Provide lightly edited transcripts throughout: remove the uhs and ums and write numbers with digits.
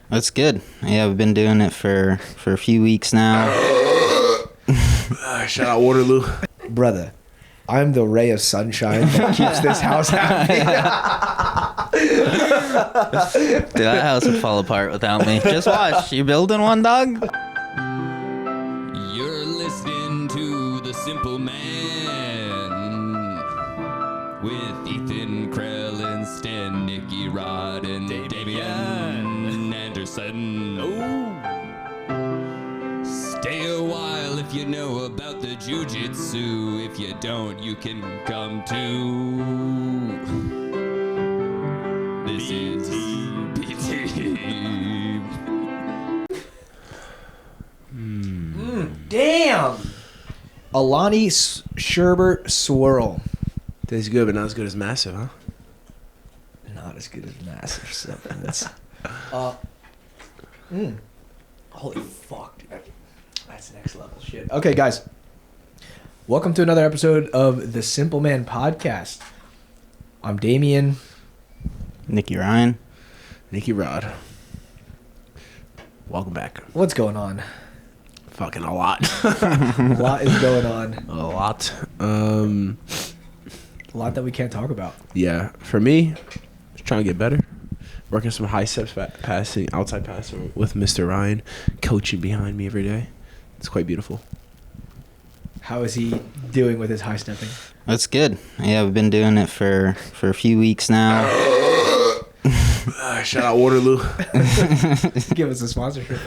That's good. Yeah, I've been doing it for a few weeks now. Shout out Waterloo. Brother, I'm the ray of sunshine that keeps this house happy. Dude, that house would fall apart without me. Just watch. You building one, dog? You're listening to The Simple Man with Ethan Krell and Stan, Nicky Rod, and Damian Anderson. Oh. Stay a while if you know about the jiu-jitsu. If you don't, you can come too. This is BT. Damn. Alani Sherbert Swirl. Tastes good, but not as good as MASF, huh? Not as good as MASF Supplements. Holy fuck, dude. That's next level shit. Okay, guys. Welcome to another episode of the Simple Man Podcast. I'm Damian. Nicky Ryan. Nicky Rod. Welcome back. What's going on? Fucking a lot. A lot is going on. A lot. A lot that we can't talk about. Yeah. For me, just trying to get better. Working some high steps passing, outside passing with Mr. Ryan, coaching behind me every day. It's quite beautiful. How is he doing with his high stepping? That's good. Yeah, I've been doing it for a few weeks now. Shout out Waterloo. Give us a sponsorship.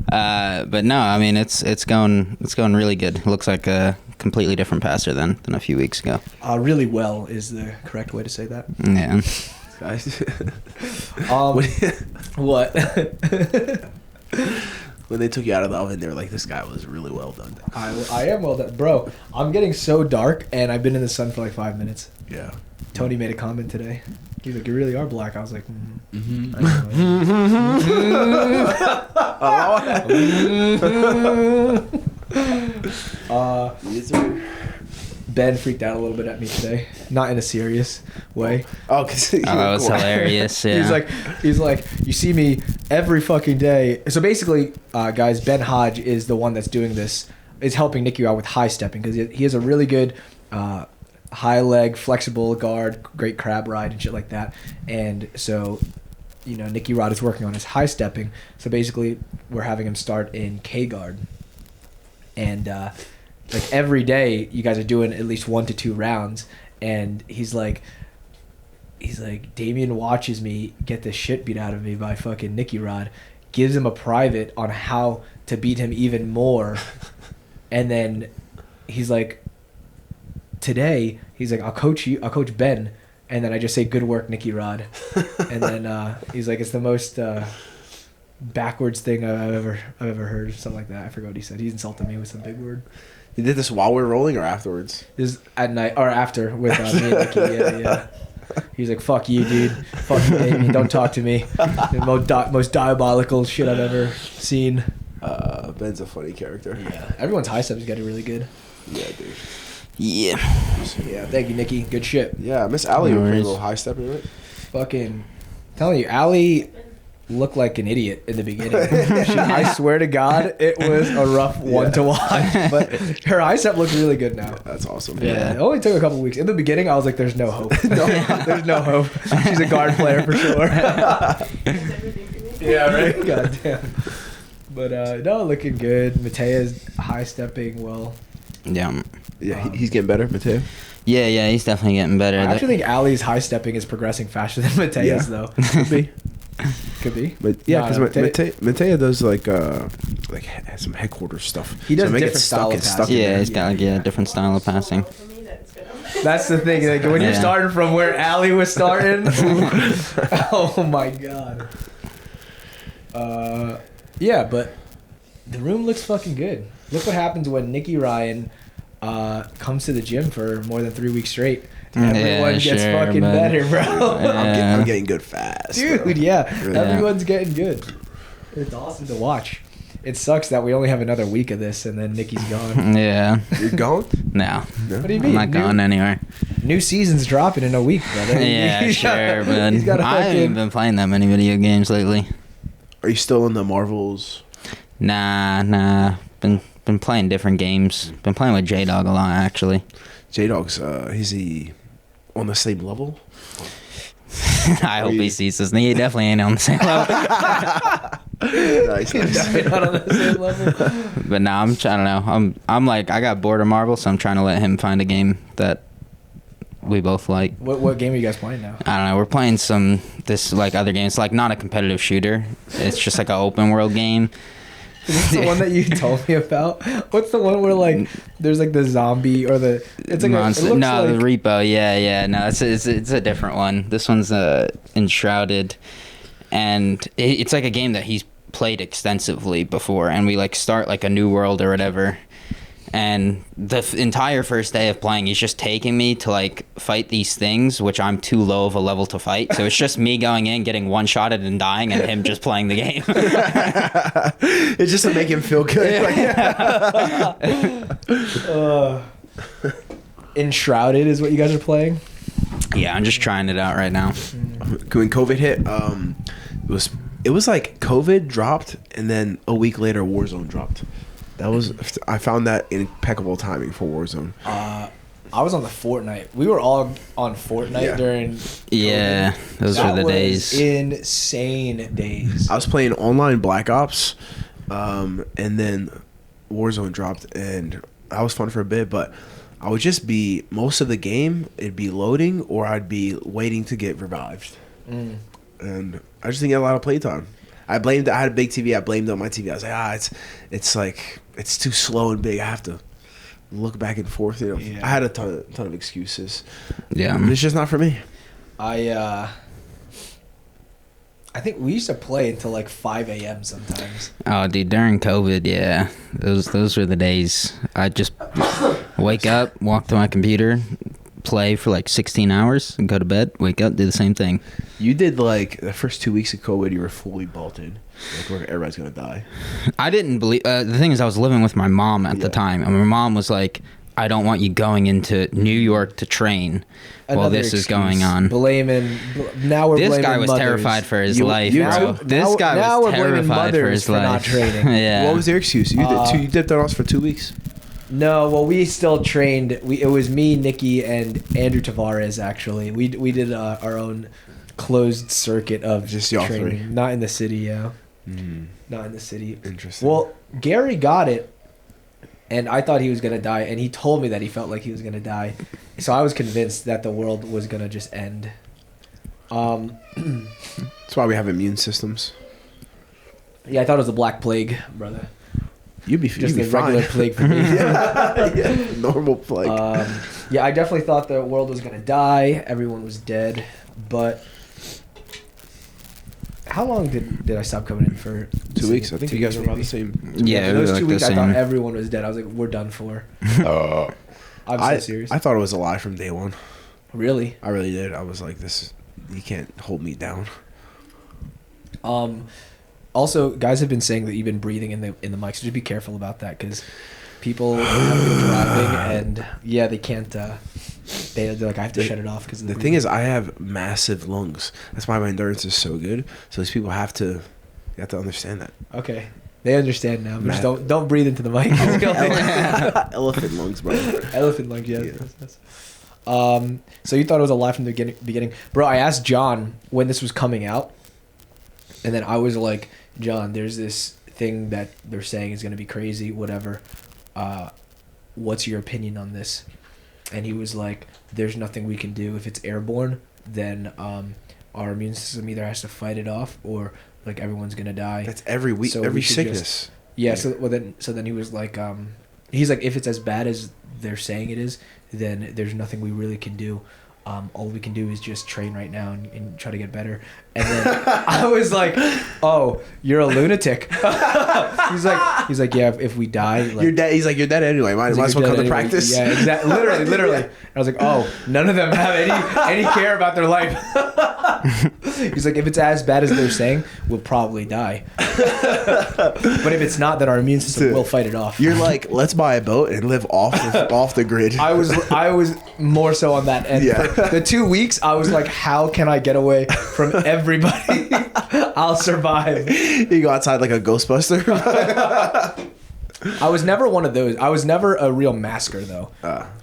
But no, I mean it's going really good. It looks like a completely different passer than a few weeks ago. Really well is the correct way to say that. Yeah. Guys. What? When they took you out of the oven, they were like, this guy was really well done. I am well done. Bro, I'm getting so dark, and I've been in the sun for like 5 minutes. Yeah. Tony made a comment today. He's like, you really are black. I was like, Ben freaked out a little bit at me today. Not in a serious way. Oh, because that was hilarious. Yeah. He's like, you see me every fucking day. So basically, guys, Ben Hodge is the one that's doing this, is helping Nicky out with high stepping, because he has a really good high leg, flexible guard, great crab ride and shit like that. And so, you know, Nicky Rod is working on his high stepping. So basically, we're having him start in K guard. And like every day, you guys are doing at least 1 to 2 rounds. And he's like, Damian watches me get the shit beat out of me by fucking Nicky Rod, gives him a private on how to beat him even more. And then he's like, today, he's like, I'll coach Ben. And then I just say, good work, Nicky Rod. And then he's like, it's the most backwards thing I've ever heard, or something like that. I forgot what he said. He insulted me with some big word. You did this while we're rolling or afterwards? This at night or after with me and Nicky. Yeah. He's like, fuck you, dude. Fuck you, Damien. Don't talk to me. The most diabolical shit I've ever seen. Ben's a funny character. Yeah. Everyone's high steps is getting really good. Yeah, dude. Yeah. Yeah, thank you, Nicky. Good shit. Yeah, Miss Allie No was a worries. little high stepping, right? Fucking telling you, Allie looked like an idiot in the beginning. I swear to God, it was a rough one to watch. But her high step looks really good now. That's awesome. Yeah. It only took a couple weeks. In the beginning, I was like, there's no hope. There's no hope. She's a guard player for sure. Yeah, right? God damn. But no, looking good. Matea's high stepping well. Yeah. Yeah, he's getting better, Mateo. Yeah, he's definitely getting better. I actually think Allie's high stepping is progressing faster than Matea's though. Could be. Could be. But yeah, because Matea- Mateo does like some headquarters stuff. He does so different style of passing. Yeah, he's got like a different style of passing. That's the thing. Like when you're starting from where Allie was starting. Oh my God. Yeah, but the room looks fucking good. Look what happens when Nicky Ryan comes to the gym for more than 3 weeks straight. Everyone gets fucking better, bro. Yeah. I'm getting good fast, Dude, bro. yeah. Really. Everyone's getting good. It's awesome to watch. It sucks that we only have another week of this and then Nicky's gone. Yeah. You're going? No. What do you mean? I'm not going anywhere. New season's dropping in a week, brother. Yeah, sure, but He's got a I haven't fucking... been playing that many video games lately. Are you still in the Marvels? Nah. Been playing different games. Been playing with J-Dog a lot, actually. J-Dog's, is he on the same level? I hope he sees this. He definitely ain't on the same level. Nice. Not on the same level. But nah, I don't know. I'm like, I got bored of Marvel, so I'm trying to let him find a game that we both like. What game are you guys playing now? I don't know. We're playing this like other games. It's like not a competitive shooter. It's just like an open world game. Is this the one that you told me about? What's the one where like there's like the zombie or the it's like Monster. It looks No, like, the Repo. Yeah. No, it's a different one. This one's Enshrouded, and it's like a game that he's played extensively before, and we like start like a new world or whatever. And the entire first day of playing, he's just taking me to like fight these things, which I'm too low of a level to fight. So it's just me going in, getting one-shotted and dying, and him just playing the game. It's just to make him feel good. Enshrouded is what you guys are playing. Yeah, I'm just trying it out right now. When COVID hit, it was like COVID dropped, and then a week later, Warzone dropped. I found that impeccable timing for Warzone. I was on the Fortnite. We were all on Fortnite during COVID. Yeah, those were the days. Insane days. I was playing online Black Ops, and then Warzone dropped, and that was fun for a bit, but I would just be, most of the game, it'd be loading, or I'd be waiting to get revived. And I just didn't get a lot of playtime. I had a big TV. I blamed it on my TV. I was like, it's like, it's too slow and big. I have to look back and forth. You know, I had a ton of excuses. Yeah, it's just not for me. I think we used to play until like 5 a.m. sometimes. Oh, dude, during COVID, yeah, those were the days. I just wake up, walk to my computer, play for like 16 hours, and go to bed, wake up, do the same thing. You did like the first 2 weeks of COVID, you were fully bolted. Like everybody's gonna die. I didn't believe. The thing is, I was living with my mom at the time, and my mom was like, "I don't want you going into New York to train while this is going on." Now we're blaming This guy was mothers. terrified for his life, you bro. too? This guy now was we're blaming terrified for mothers his for life. not training. Yeah. What was your excuse? You dipped on us for 2 weeks. No, well, we still trained. It was me, Nicky, and Andrew Tavares. Actually, we did our own closed circuit of Just y'all training. three. Not in the city, yeah. Not in the city. Interesting. Well, Gary got it, and I thought he was gonna die, and he told me that he felt like he was gonna die, so I was convinced that the world was gonna just end. That's why we have immune systems. Yeah, I thought it was the Black Plague, brother. You'd be Just you'd the be fine. regular plague for me. yeah, normal plague. Yeah, I definitely thought the world was gonna die. Everyone was dead, but how long did I stop coming in for? 2 weeks. I think 2 you guys were weeks, around the maybe? same. Yeah, For it was those like 2 the weeks, I thought same. everyone was dead. I was like, we're done for. I'm so serious. I thought it was a lie from day one. Really? I really did. I was like, you can't hold me down. Also, guys have been saying that you've been breathing in the mic, so just be careful about that because people have been driving and they can't. They're like, I have to shut it off because The thing is, I have massive lungs. That's why my endurance is so good. So these people have to understand that. Okay, they understand now. But just don't breathe into the mic. Elephant lungs, bro. Elephant lungs, yeah. So you thought it was a lie from the beginning, bro? I asked John when this was coming out, and then I was like, John, there's this thing that they're saying is gonna be crazy, whatever. What's your opinion on this? And he was like, there's nothing we can do. If it's airborne, then our immune system either has to fight it off or like everyone's gonna die. That's every week, So every we should sickness. So then he was like, he's like, if it's as bad as they're saying it is, then there's nothing we really can do. All we can do is just train right now and try to get better. And then I was like, oh, you're a lunatic. he's like, yeah, if we die, like, You're dead. He's like, you're dead anyway. Might as well come to practice. Yeah, exactly. Literally. And I was like, oh, none of them have any care about their life. He's like, if it's as bad as they're saying, we'll probably die. But if it's not, then our immune system will fight it off. You're like, let's buy a boat and live off the grid. I was more so on that end The 2 weeks, I was like, how can I get away from everybody? I'll survive. You go outside like a Ghostbuster. I was never one of those. I was never a real masker, though.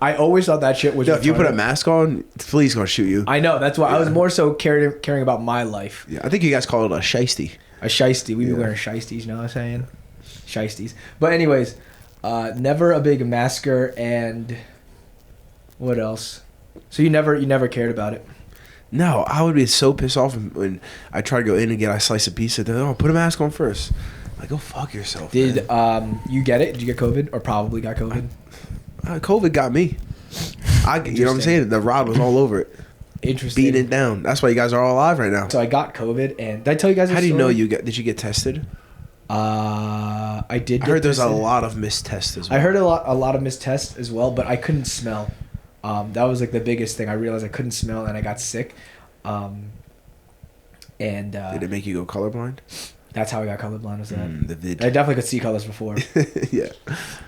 I always thought that shit was... Yo, if you put a mask on, police gonna shoot you. I know. That's why I was more so caring about my life. Yeah, I think you guys call it a shiesty. A shiesty. We be wearing shiesties, you know what I'm saying? Shiesties. But anyways, never a big masker, and what else? So you never cared about it? No, I would be so pissed off when I try to go in and get a slice of pizza. They're like, oh, put a mask on first. Like, go fuck yourself. Did man. You get it? Did you get COVID, or probably got COVID? COVID got me. You know what I'm saying? The rod was all over it. Interesting. Beating it down. That's why you guys are all alive right now. So I got COVID, and did I tell you guys? How do you know you got? Did you get tested? I did. I heard there's tested. a lot of missed tests as well. I heard a lot of missed tests as well, but I couldn't smell. That was like the biggest thing. I realized I couldn't smell, and I got sick. Did it make you go colorblind? That's how I got colorblind. Was that? The vid. I definitely could see colors before. Yeah.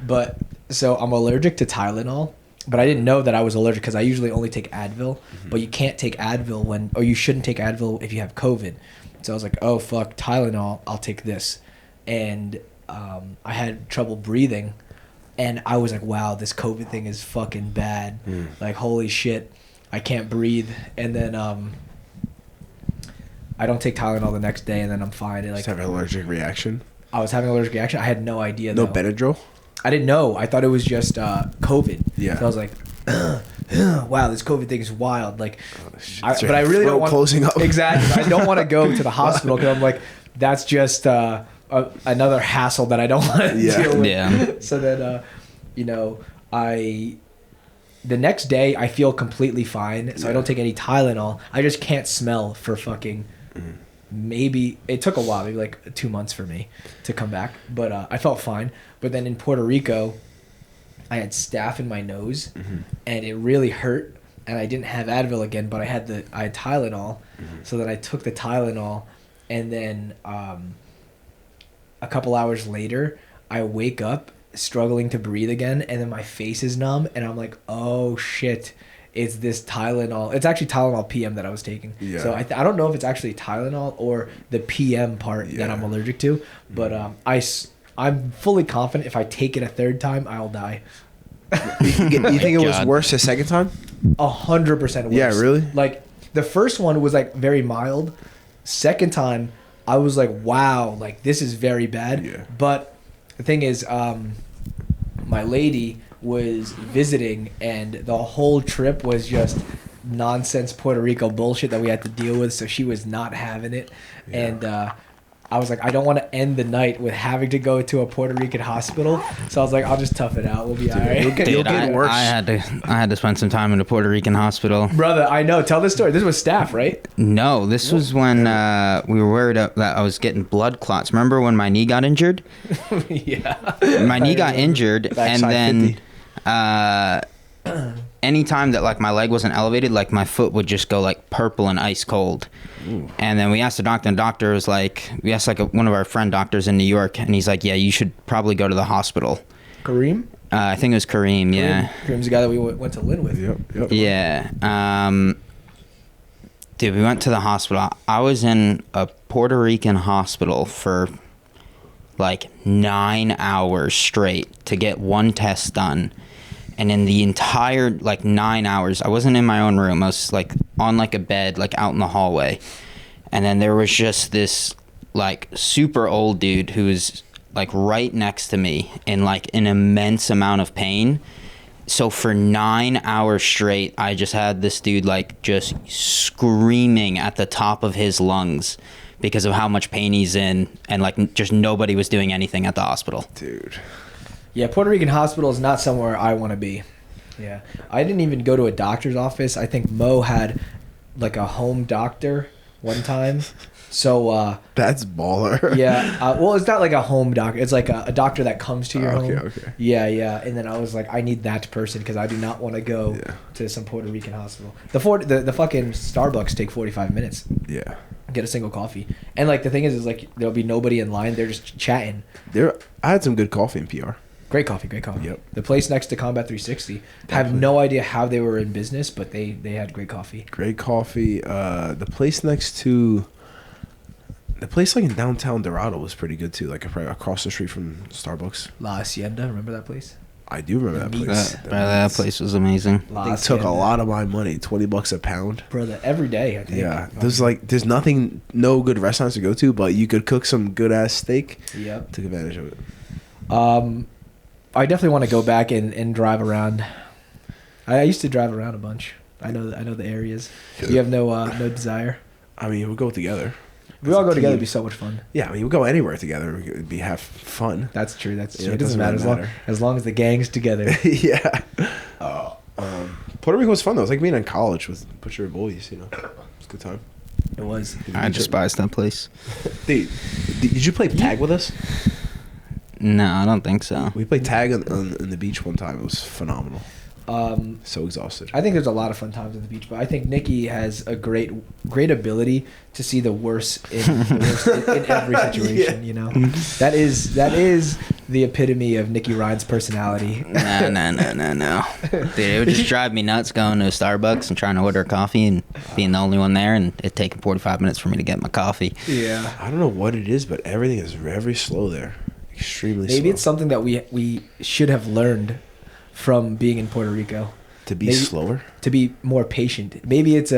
But so I'm allergic to Tylenol, but I didn't know that I was allergic because I usually only take Advil. But you can't take Advil or you shouldn't take Advil if you have COVID. So I was like, oh fuck, Tylenol, I'll take this. And I had trouble breathing, and I was like, wow, this COVID thing is fucking bad. Like, holy shit, I can't breathe. And then I don't take Tylenol the next day, and then I'm fine. Like, just have an allergic reaction. I was having an allergic reaction. I had no idea. No though. Benadryl? I didn't know. I thought it was just COVID. Yeah. So I was like, wow, this COVID thing is wild. Like, but I really don't want closing up. Exactly. I don't want to go to the hospital because I'm like, that's just another hassle that I don't want to deal with. Yeah. So then, the next day I feel completely fine. So I don't take any Tylenol. I just can't smell for fucking. Maybe it took a while, maybe like 2 months for me to come back, but I felt fine. But then in Puerto Rico, I had staph in my nose, and it really hurt. And I didn't have Advil again, but I had Tylenol. So then I took the Tylenol, and then a couple hours later, I wake up struggling to breathe again, and then my face is numb, and I'm like, oh shit. It's this Tylenol. It's actually Tylenol PM that I was taking. Yeah. So I don't know if it's actually Tylenol or the PM part that I'm allergic to. But I'm fully confident if I take it a third time, I'll die. You think it was worse the second time? 100% worse. Yeah, really? Like, the first one was like very mild. Second time, I was like, wow, like this is very bad. Yeah. But the thing is, my lady was visiting, and the whole trip was just nonsense Puerto Rico bullshit that we had to deal with, so she was not having it. And I was like, I don't want to end the night with having to go to a Puerto Rican hospital, so I was like, I'll just tough it out, we'll be all right. Dude, I had to spend some time in a Puerto Rican hospital. Brother, I know, tell this story. This was staph, right? No, this was when we were worried that I was getting blood clots. Remember when my knee got injured? Yeah, my knee got injured, and then 50. Anytime that like my leg wasn't elevated, like my foot would just go like purple and ice cold. Ooh. And then we asked the doctor, and the doctor was like, we asked like one of our friend doctors in New York, and he's like, yeah, you should probably go to the hospital. Kareem? I think it was Kareem, yeah. Kareem's the guy that we went to Lynn with. Yep. Yeah. Dude, we went to the hospital. I was in a Puerto Rican hospital for like 9 hours straight to get one test done. And in the entire like 9 hours, I wasn't in my own room. I was like on like a bed, like out in the hallway. And then there was just this like super old dude who was like right next to me in like an immense amount of pain. So for 9 hours straight, I just had this dude like just screaming at the top of his lungs because of how much pain he's in, and like just nobody was doing anything at the hospital. Dude. Yeah, Puerto Rican hospital is not somewhere I want to be. Yeah. I didn't even go to a doctor's office. I think Mo had like a home doctor one time. So that's baller. Yeah. Well, it's not like a home doctor. It's like a doctor that comes to your home. Okay. Yeah. And then I was like, I need that person because I do not want to go to some Puerto Rican hospital. The fucking Starbucks take 45 minutes. Yeah. Get a single coffee. And like the thing is like there'll be nobody in line. They're just chatting. I had some good coffee in PR. Great coffee, great coffee. Yep. The place next to Combat 360. I have no idea how they were in business, but they had great coffee. Great coffee. The place next to the place like in downtown Dorado was pretty good too, like across the street from Starbucks. La Hacienda, remember that place? I do remember that place. That place was amazing. They took a lot of my money, $20 a pound. Brother, every day, I think. Yeah, there's no good restaurants to go to, but you could cook some good ass steak. Yep. Took advantage of it. I definitely want to go back and drive around. I used to drive around a bunch. I know the areas. You have no desire. I mean, we'll go together. We all go together. It'd be so much fun. Yeah, I mean, we'll go anywhere together. It'd be have fun. That's true. That's true. Yeah, It doesn't matter as long as the gang's together. Yeah. Puerto Rico was fun though. It was like being in college with a bunch of your boys. You know, it was a good time. It was. I despise that place. Dude, did you play tag with us? No, I don't think so. We played tag on the beach one time. It was phenomenal. So exhausted. I think there's a lot of fun times on the beach, but I think Nicky has a great ability to see the worst in every situation. Yeah. You know, that is the epitome of Nicky Ryan's personality. No. Dude, it would just drive me nuts going to a Starbucks and trying to order coffee and being the only one there, and it taking 45 minutes for me to get my coffee. Yeah. I don't know what it is, but everything is very slow there. Extremely slow. Maybe it's something that we should have learned from being in Puerto Rico. To be slower? To be more patient. Maybe it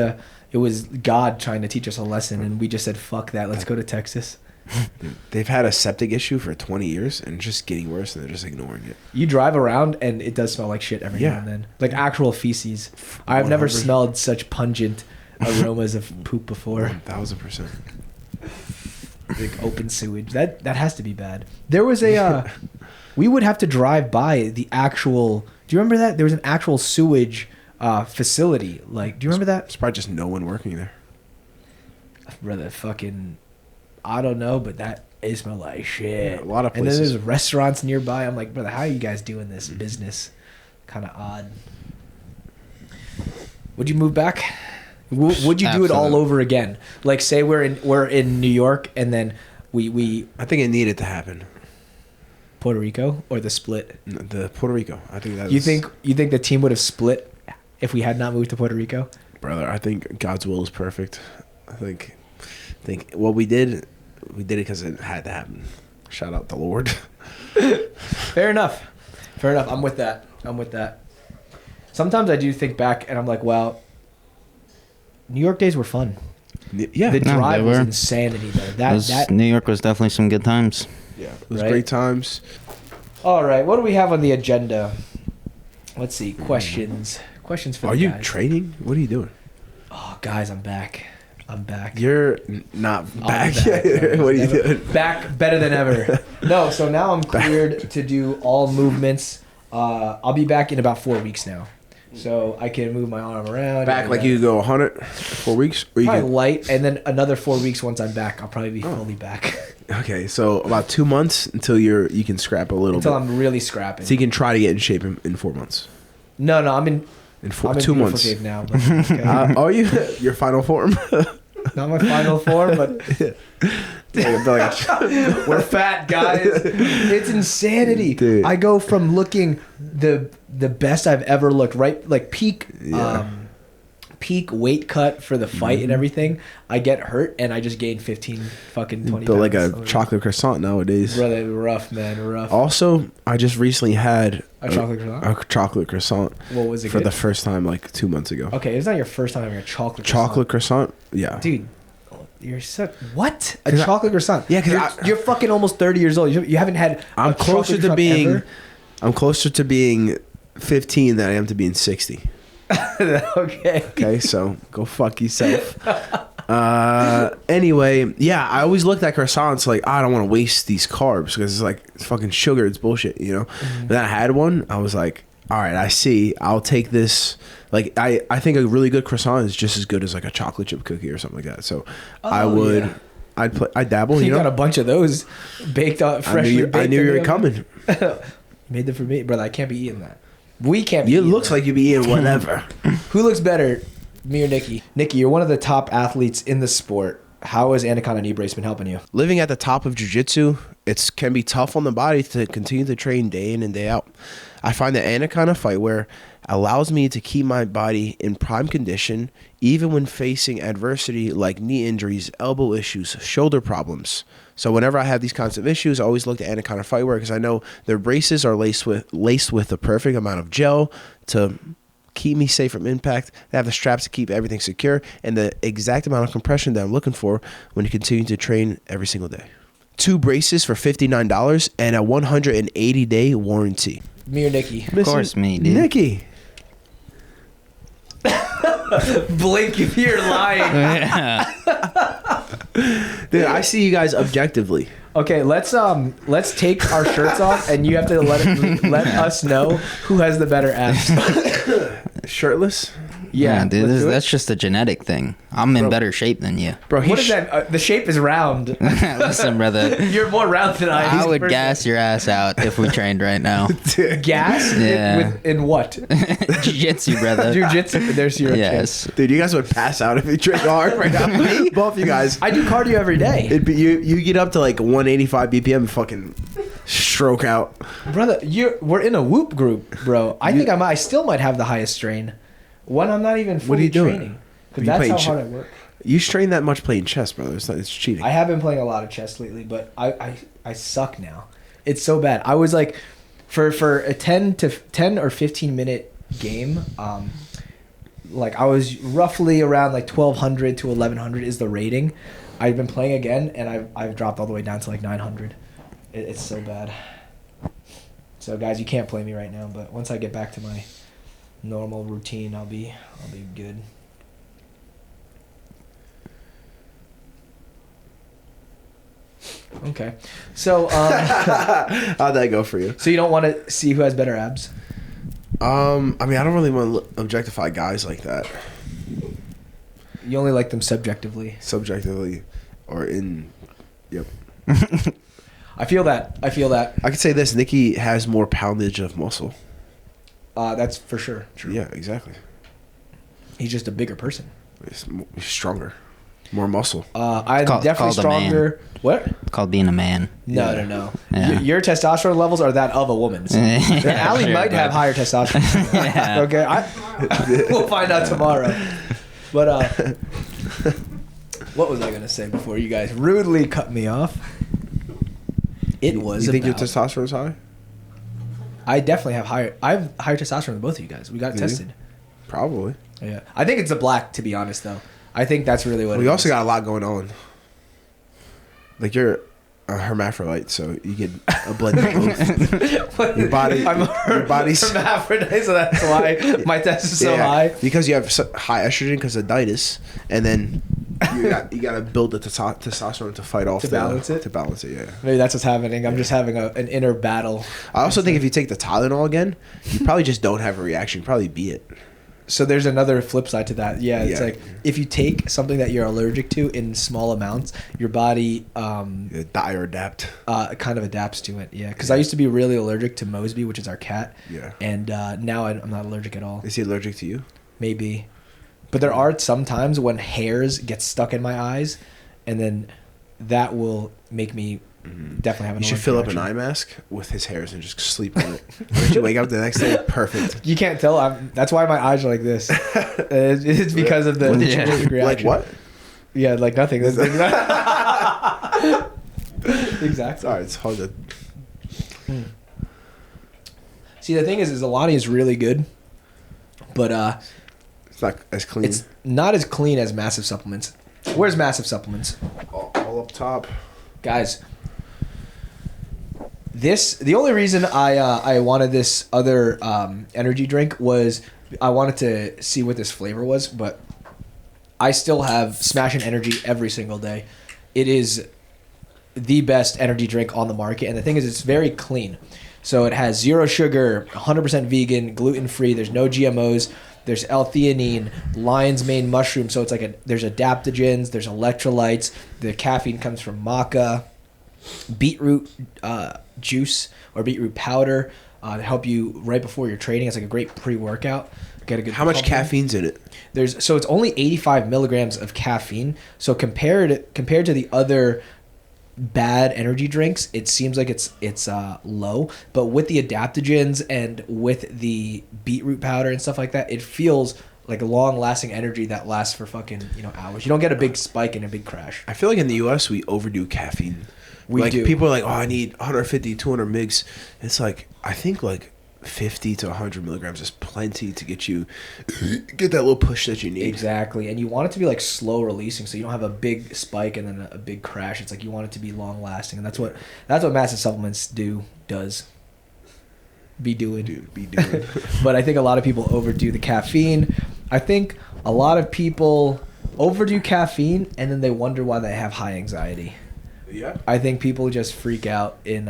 was God trying to teach us a lesson, and we just said, fuck that, let's go to Texas. They've had a septic issue for 20 years, and it's just getting worse, and they're just ignoring it. You drive around, and it does smell like shit every now and then. Like actual feces. I've never smelled such pungent aromas of poop before. 1,000%. Like open sewage. That has to be bad. There was a... we would have to drive by the actual... Do you remember that? There was an actual sewage facility. Like, do you remember that? It's probably just no one working there. Brother, fucking... I don't know, but it smelled like shit. Yeah, a lot of places. And then there's restaurants nearby. I'm like, brother, how are you guys doing this business? Kind of odd. Would you move back? Would you do it all over again? Like, say we're in New York, and then we I think it needed to happen. Puerto Rico or the split? The Puerto Rico. I think that. You think the team would have split if we had not moved to Puerto Rico? Brother, I think God's will is perfect. I think what we did it because it had to happen. Shout out the Lord. Fair enough. I'm with that. Sometimes I do think back, and I'm like, wow, New York days were fun. Yeah, The drive was insanity though. New York was definitely some good times. Yeah, it was Right? great times. All right, what do we have on the agenda? Let's see. Questions for the guys. Are you trading? What are you doing? Oh, guys, I'm back. You're not I'll back. be back, bro. What are you Never- doing? Back better than ever. No, so now I'm cleared to do all movements. I'll be back in about 4 weeks now. So I can move my arm around. Back like you go 100 4 weeks? Or you Probably can, light, and then another 4 weeks once I'm back. I'll probably be fully back. okay, so about 2 months until you can scrap a little Until bit. I'm really scrapping. So you can try to get in shape in 4 months. No, I'm in In I'm in 2 beautiful months. shape now. But, okay. Are you your final form? Not my final form, but we're fat, guys. It's insanity. Dude. I go from looking the best I've ever looked, right? Like peak weight cut for the fight and everything. I get hurt and I just gain 15 fucking 20 Built pounds. like a chocolate croissant nowadays. Brother, rough, man, rough. Also, I just recently had A chocolate croissant? A chocolate croissant. What was it for good? the first time like 2 months ago. Okay, it's not your first time having a chocolate Chocolate croissant? Yeah. Dude, you're such... What? A 'Cause chocolate croissant? Yeah, 'cause you're fucking almost 30 years old. You haven't had I'm a closer chocolate to croissant being ever? I'm closer to being 15 than I am to being 60. Okay. Okay, so go fuck yourself. Anyway, yeah, I always looked at croissants like I don't want to waste these carbs because it's fucking sugar. It's bullshit, you know. But then I had one. I was like, all right, I see. I'll take this. Like I think a really good croissant is just as good as like a chocolate chip cookie or something like that. So I would. yeah. I'd dabble. You You know, got a bunch of those baked on freshly baked. I knew in you the were oven. coming. Made them for me, brother. I can't be eating that. We can't be It eating looks that. like you'd be eating whatever. Who looks better, me or Nicky? Nicky, you're one of the top athletes in the sport. How has Anaconda knee brace been helping you? Living at the top of jiu-jitsu it can be tough on the body to continue to train day in and day out. I find that Anaconda Fightwear allows me to keep my body in prime condition even when facing adversity like knee injuries, elbow issues, shoulder problems. So whenever I have these kinds of issues, I always look to Anaconda Fightwear because I know their braces are laced with the perfect amount of gel to keep me safe from impact. They have the straps to keep everything secure and the exact amount of compression that I'm looking for when you continue to train every single day. 2 braces for $59 and a 180-day warranty. Me or Nicky? Of course, me, dude. Nicky. Blink if you're lying. Dude, I see you guys objectively. Okay, let's take our shirts off, and you have to let us know who has the better abs. Shirtless? Yeah, dude, let's do it. that's just a genetic thing. I'm in better shape than you. Bro, What is that? The shape is round. Listen, brother. You're more round than I am. I would gas your ass out if we trained right now. Gas? Yeah. In what? Jiu-jitsu, brother. Jiu-jitsu. There's your Yes. Dude, you guys would pass out if you trained hard right now. Both you guys. I do cardio every day. It'd be, you get up to like 185 BPM and fucking stroke out. Brother, we're in a whoop group, bro. I still might have the highest strain. When I'm not even fully What are you doing? training. You Because that's playing how ch- hard I work. You strain that much playing chess, brother. It's cheating. I have been playing a lot of chess lately, but I suck now. It's so bad. I was like, for a 10 or 15 minute game, like I was roughly around like 1200 to 1100 is the rating. I've been playing again, and I've dropped all the way down to like 900. It's so bad. So guys, you can't play me right now, but once I get back to my normal routine, I'll be good. Okay, so How'd that go for you? so you don't want to see who has better abs? I mean, I don't really want to objectify guys like that, You only like them subjectively. subjectively, or in. Yep. I feel that. I could say this: Nicky has more poundage of muscle. That's for sure true. Yeah, exactly. He's just a bigger person. He's stronger, more muscle. I'm called- definitely called a man. stronger. What? It's called being a man. No. Yeah. Your testosterone levels are that of a woman's. Yeah, Allie sure, might have bud. higher testosterone. Yeah. Okay, we'll find out tomorrow. But what was I gonna say before you guys rudely cut me off? It was. You think your about- testosterone's high? I definitely have higher. I have higher testosterone than both of you guys. We got it Do you? tested. Probably. Yeah, I think it's the black. To be honest, though, I think that's really what. We it also is. got a lot going on. Like you're a hermaphrodite, so you get a blend of both. Your body, I'm your body's hermaphrodite, so that's why my test is so high. because you have high estrogen because of ditis, and then you got to build the testosterone to fight off To balance it? To balance it, yeah. Maybe that's what's happening. I'm just having an inner battle. I also think if you take the Tylenol again, you probably just don't have a reaction. You probably beat it. So there's another flip side to that. Yeah, it's Yeah. like if you take something that you're allergic to in small amounts, your body Die or adapt. kind of adapts to it. Yeah, because I used to be really allergic to Mosby, which is our cat. Yeah. And now I'm not allergic at all. Is he allergic to you? Maybe. But there are some times when hairs get stuck in my eyes, and then that will make me definitely have an You should allergic fill up an reaction. eye mask with his hairs and just sleep on it. When you wake up the next day, perfect. You can't tell. That's why my eyes are like this. It's because of the Yeah. allergic reaction. Like what? Yeah, like nothing. Exactly. Sorry, it's hard to. See, the thing is Alani is really good, but It's not as clean. it's not as clean as MASF Supplements. Where's MASF Supplements? all up top. Guys, the only reason I wanted this other energy drink was I wanted to see what this flavor was, but I still have Smash and Energy every single day. It is the best energy drink on the market, and the thing is it's very clean. So it has 0 sugar, 100% vegan, gluten-free, there's no GMOs, there's L-theanine, lion's mane mushroom, so it's like there's adaptogens, there's electrolytes, the caffeine comes from maca, beetroot juice or beetroot powder to help you right before your training. It's like a great pre-workout. Get a good How much pump in. caffeine's in it? So it's only 85 milligrams of caffeine. So compared to the other bad energy drinks, it seems like it's low, but with the adaptogens and with the beetroot powder and stuff like that, it feels like a long-lasting energy that lasts for fucking hours. You don't get a big spike and a big crash. I feel like in the U.S. we overdo caffeine. We do. People are like, oh, I need 150, 200 mgs. It's like, I think like 50 to 100 milligrams is plenty to get that little push that you need. Exactly, and you want it to be like slow releasing, so you don't have a big spike and then a big crash. It's like you want it to be long-lasting, and that's what MASF Supplements does. Be doing. But I think a lot of people overdo the caffeine. I think a lot of people overdo caffeine and then they wonder why they have high anxiety. Yeah. I think people just freak out in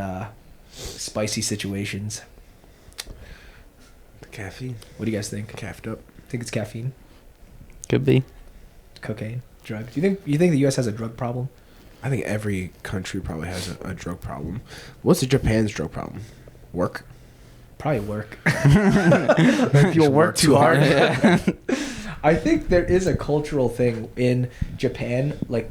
spicy situations. The caffeine. What do you guys think? Caffed up. Think it's caffeine? Could be. Cocaine? Drug? Do you think the U.S. has a drug problem? I think every country probably has a drug problem. What's Japan's drug problem? Work? Probably work. People work too hard. Yeah. I think there is a cultural thing in Japan. Like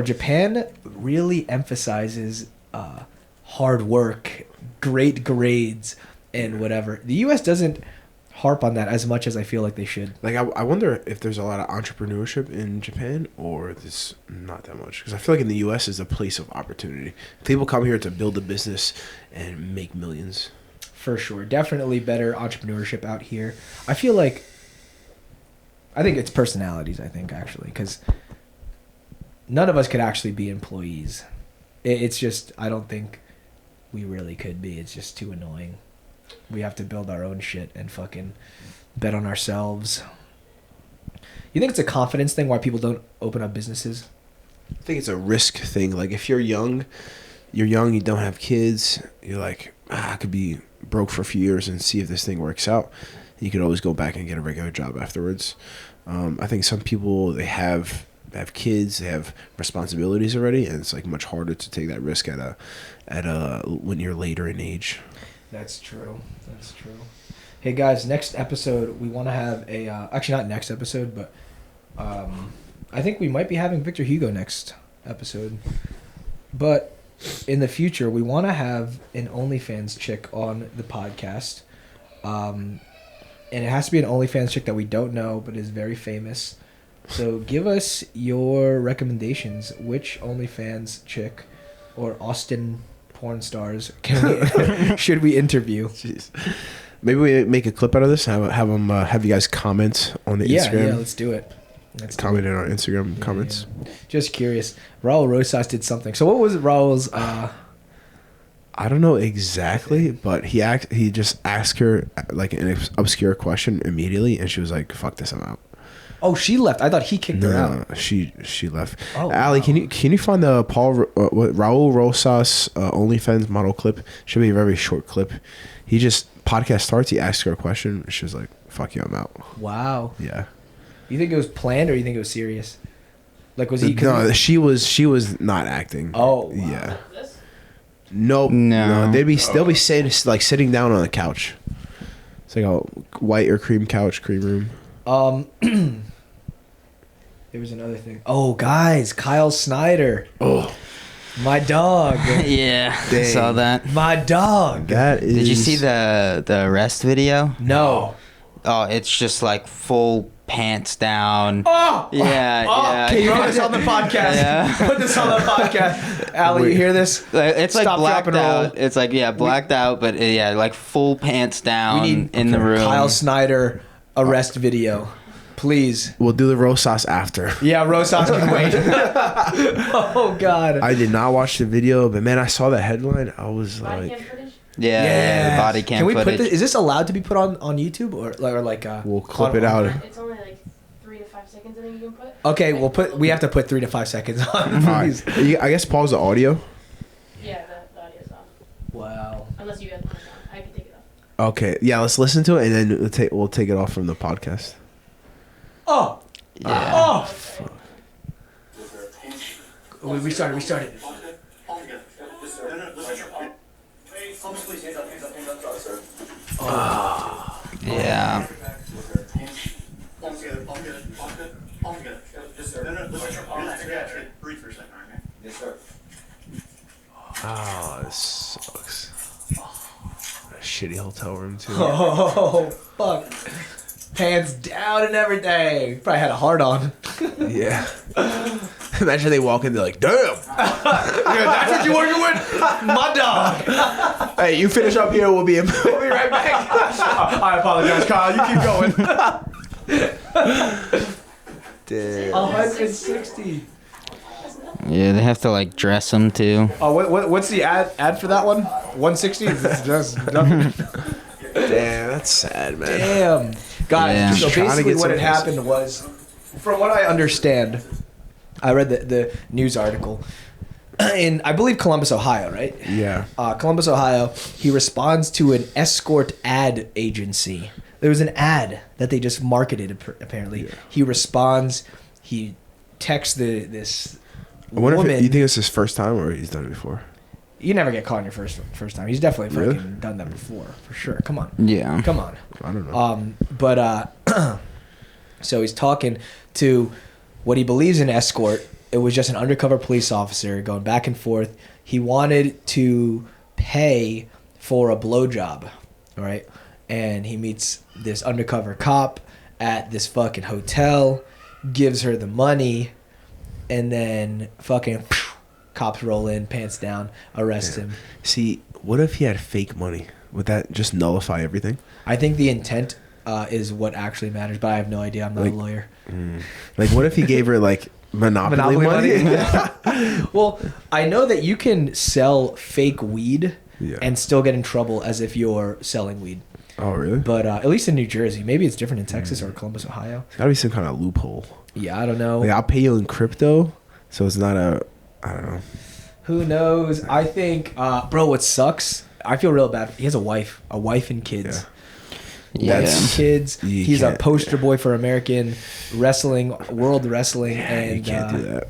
Japan really emphasizes hard work, great grades, and whatever. The U.S. doesn't harp on that as much as I feel like they should. Like, I wonder if there's a lot of entrepreneurship in Japan or there's not that much. Because I feel like in the U.S. is a place of opportunity. People come here to build a business and make millions. For sure. Definitely better entrepreneurship out here. I think it's personalities, actually. Because none of us could actually be employees. It's just, I don't think we really could be. It's just too annoying. We have to build our own shit and fucking bet on ourselves. You think it's a confidence thing why people don't open up businesses? I think it's a risk thing. Like, if you're young, you don't have kids, you're like, I could be broke for a few years and see if this thing works out. You could always go back and get a regular job afterwards. I think some people, they have kids, they have responsibilities already, and it's like much harder to take that risk when you're later in age. That's true. Hey guys, next episode we want to have a actually not next episode, but I think we might be having Victor Hugo next episode. But in the future, we want to have an OnlyFans chick on the podcast. And it has to be an OnlyFans chick that we don't know but is very famous. So give us your recommendations. Which OnlyFans chick or Austin porn stars should we interview? Jeez. Maybe we make a clip out of this. Have you guys comment on the Instagram. Yeah, let's do it. Comment in our Instagram comments. Yeah. Just curious. Raul Rosas did something. So what was Raul's? I don't know exactly, but he just asked her like an obscure question immediately, and she was like, "Fuck this, I'm out." Oh, she left. I thought he kicked her out. No, she left. Oh, Ali, wow. can you find the Raul Rosas OnlyFans model clip? Should be a very short clip. He just podcast starts. He asked her a question. She was like, "Fuck you, I'm out." Wow. Yeah. You think it was planned or you think it was serious? Like was he? No, she was not acting. Oh. Wow. Yeah. Nope. No. They'll be sitting down on the couch. It's like a white or cream couch, cream room. There was another thing. Oh, guys, Kyle Snyder. Oh, my dog. Yeah, I Dang. saw that. My dog. that is. Did you see the arrest video? No. Oh, it's just like full pants down. Oh. Yeah. Can you put this on the podcast? Yeah. Put this on the podcast. Allie, you hear this? It's like Stop, blacked drop, and roll. out. It's like blacked out, but like full pants down in the room. Kyle Snyder arrest video. Please. We'll do the Rosas after. Yeah, Rosas can wait. Oh, God. I did not watch the video, but man, I saw that headline. I was Body like, cam footage? Yeah, the body cam Can we footage. put this? Is this allowed to be put on YouTube or like? we'll clip it out. It's only like 3 to 5 seconds I think you can put. Okay, we have to put 3 to 5 seconds on. All right. I guess pause the audio. Yeah, the audio's off. Wow. Unless you have the mic on. I can take it off. Okay, yeah, let's listen to it and then we'll take it off from the podcast. Oh. Yeah. Oh. We started. Yeah. Breathe for a second, okay? Oh, this sucks. A shitty hotel room too. Oh, fuck. Pants down and everything. Probably had a heart on. Yeah. Imagine they walk in, they're like, damn. Yeah, that's what you working with? My dog. Hey, you finish up here, we'll be right back. I apologize, Kyle. You keep going. Damn. 160. Yeah, they have to like dress them too. Oh, what's the ad for that one? 160? Just nothing. Damn, that's sad, man. Damn. Guys, Yeah. so Trying to basically get what some had happened was, from what I understand, I read the news article in, I believe, Columbus, Ohio, right? Yeah. Columbus, Ohio. He responds to an escort ad agency. There was an ad that they just marketed, apparently. Yeah. He responds. He texts this I wonder woman. if you think it's his first time or he's done it before. You never get caught on your first time. He's definitely Really? fucking done that before, for sure. Come on. Yeah. Come on. I don't know. But so he's talking to what he believes an escort. It was just an undercover police officer going back and forth. He wanted to pay for a blowjob, all right? And he meets this undercover cop at this fucking hotel, gives her the money, and then fucking cops roll in, pants down, arrest him. See, what if he had fake money? Would that just nullify everything? I think the intent is what actually matters, but I have no idea. I'm not a lawyer. Like, what if he gave her, like, Monopoly money? Well, I know that you can sell fake weed Yeah. and still get in trouble as if you're selling weed. Oh, really? But at least in New Jersey, maybe it's different in Texas or Columbus, Ohio. Gotta be some kind of loophole. Yeah, I don't know. Like, I'll pay you in crypto, so it's not a, I don't know. Who knows? I think, bro, what sucks? I feel real bad. He has a wife and kids. Yeah. That's kids. You He's a can't- poster boy for American wrestling, world wrestling, Yeah, and you can't do that.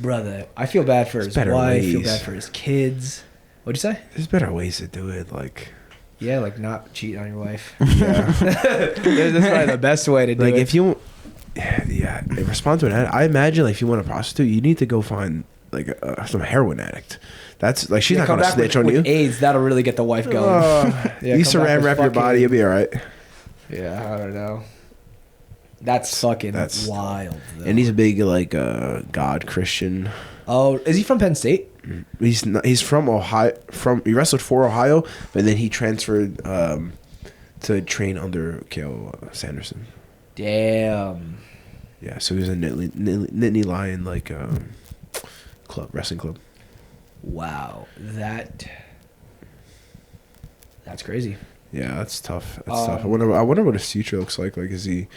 brother, I feel bad for his better wife. I feel ways. bad for his kids. What'd you say? There's better ways to do it, like... Yeah, like not cheat on your wife. Yeah. That's probably the best way to do Like, it. if you... Yeah, respond to an ad. I imagine, like, if you want a prostitute, you need to go find, like, some heroin addict. That's, like, she's not come gonna back snitch with, on you. with AIDS, that'll really get the wife going. Yeah, You come back saran with wrap your fucking- body, you'll be alright. Yeah, I don't know. That's fucking wild. Though. And he's a big, like, God Christian. Oh, is he from Penn State? He's not, he's from Ohio. He wrestled for Ohio, but then he transferred to train under K.O. Sanderson. Damn. Yeah, so he was a Nittany Lion like club, wrestling club. Wow, that's crazy. Yeah, that's tough. That's tough. I wonder what his future looks like. Like, is he?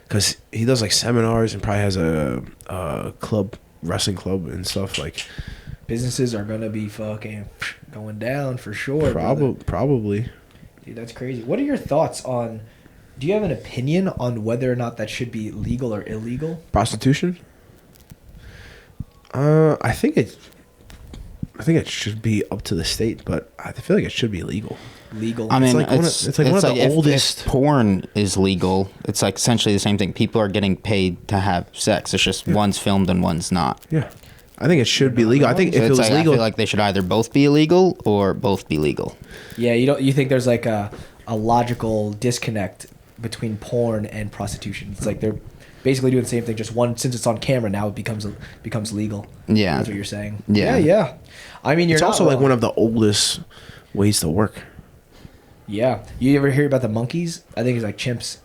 Because he does like seminars and probably has a club, wrestling club and stuff. Like, Businesses are gonna be fucking going down for sure. brother. probably. Dude, that's crazy. What are your thoughts on? Do you have an opinion on whether or not that should be legal or illegal? Prostitution. I think it should be up to the state, but I feel like it should be legal. Legal. I mean, like one of- it's like one of the oldest- If porn is legal, it's like essentially the same thing. People are getting paid to have sex. It's just one's filmed and one's not. Yeah, I think it should be legal. I think So if it it's was like, legal, I feel like they should either both be illegal or both be legal. Yeah, you think there's like a logical disconnect between porn and prostitution? It's like they're basically doing the same thing, just one, since it's on camera now, it becomes legal. Yeah. That's what you're saying. Yeah. Yeah. I mean, you're it's not also like wrong. one of the oldest ways to work. Yeah. You ever hear about the monkeys? I think it's like chimps.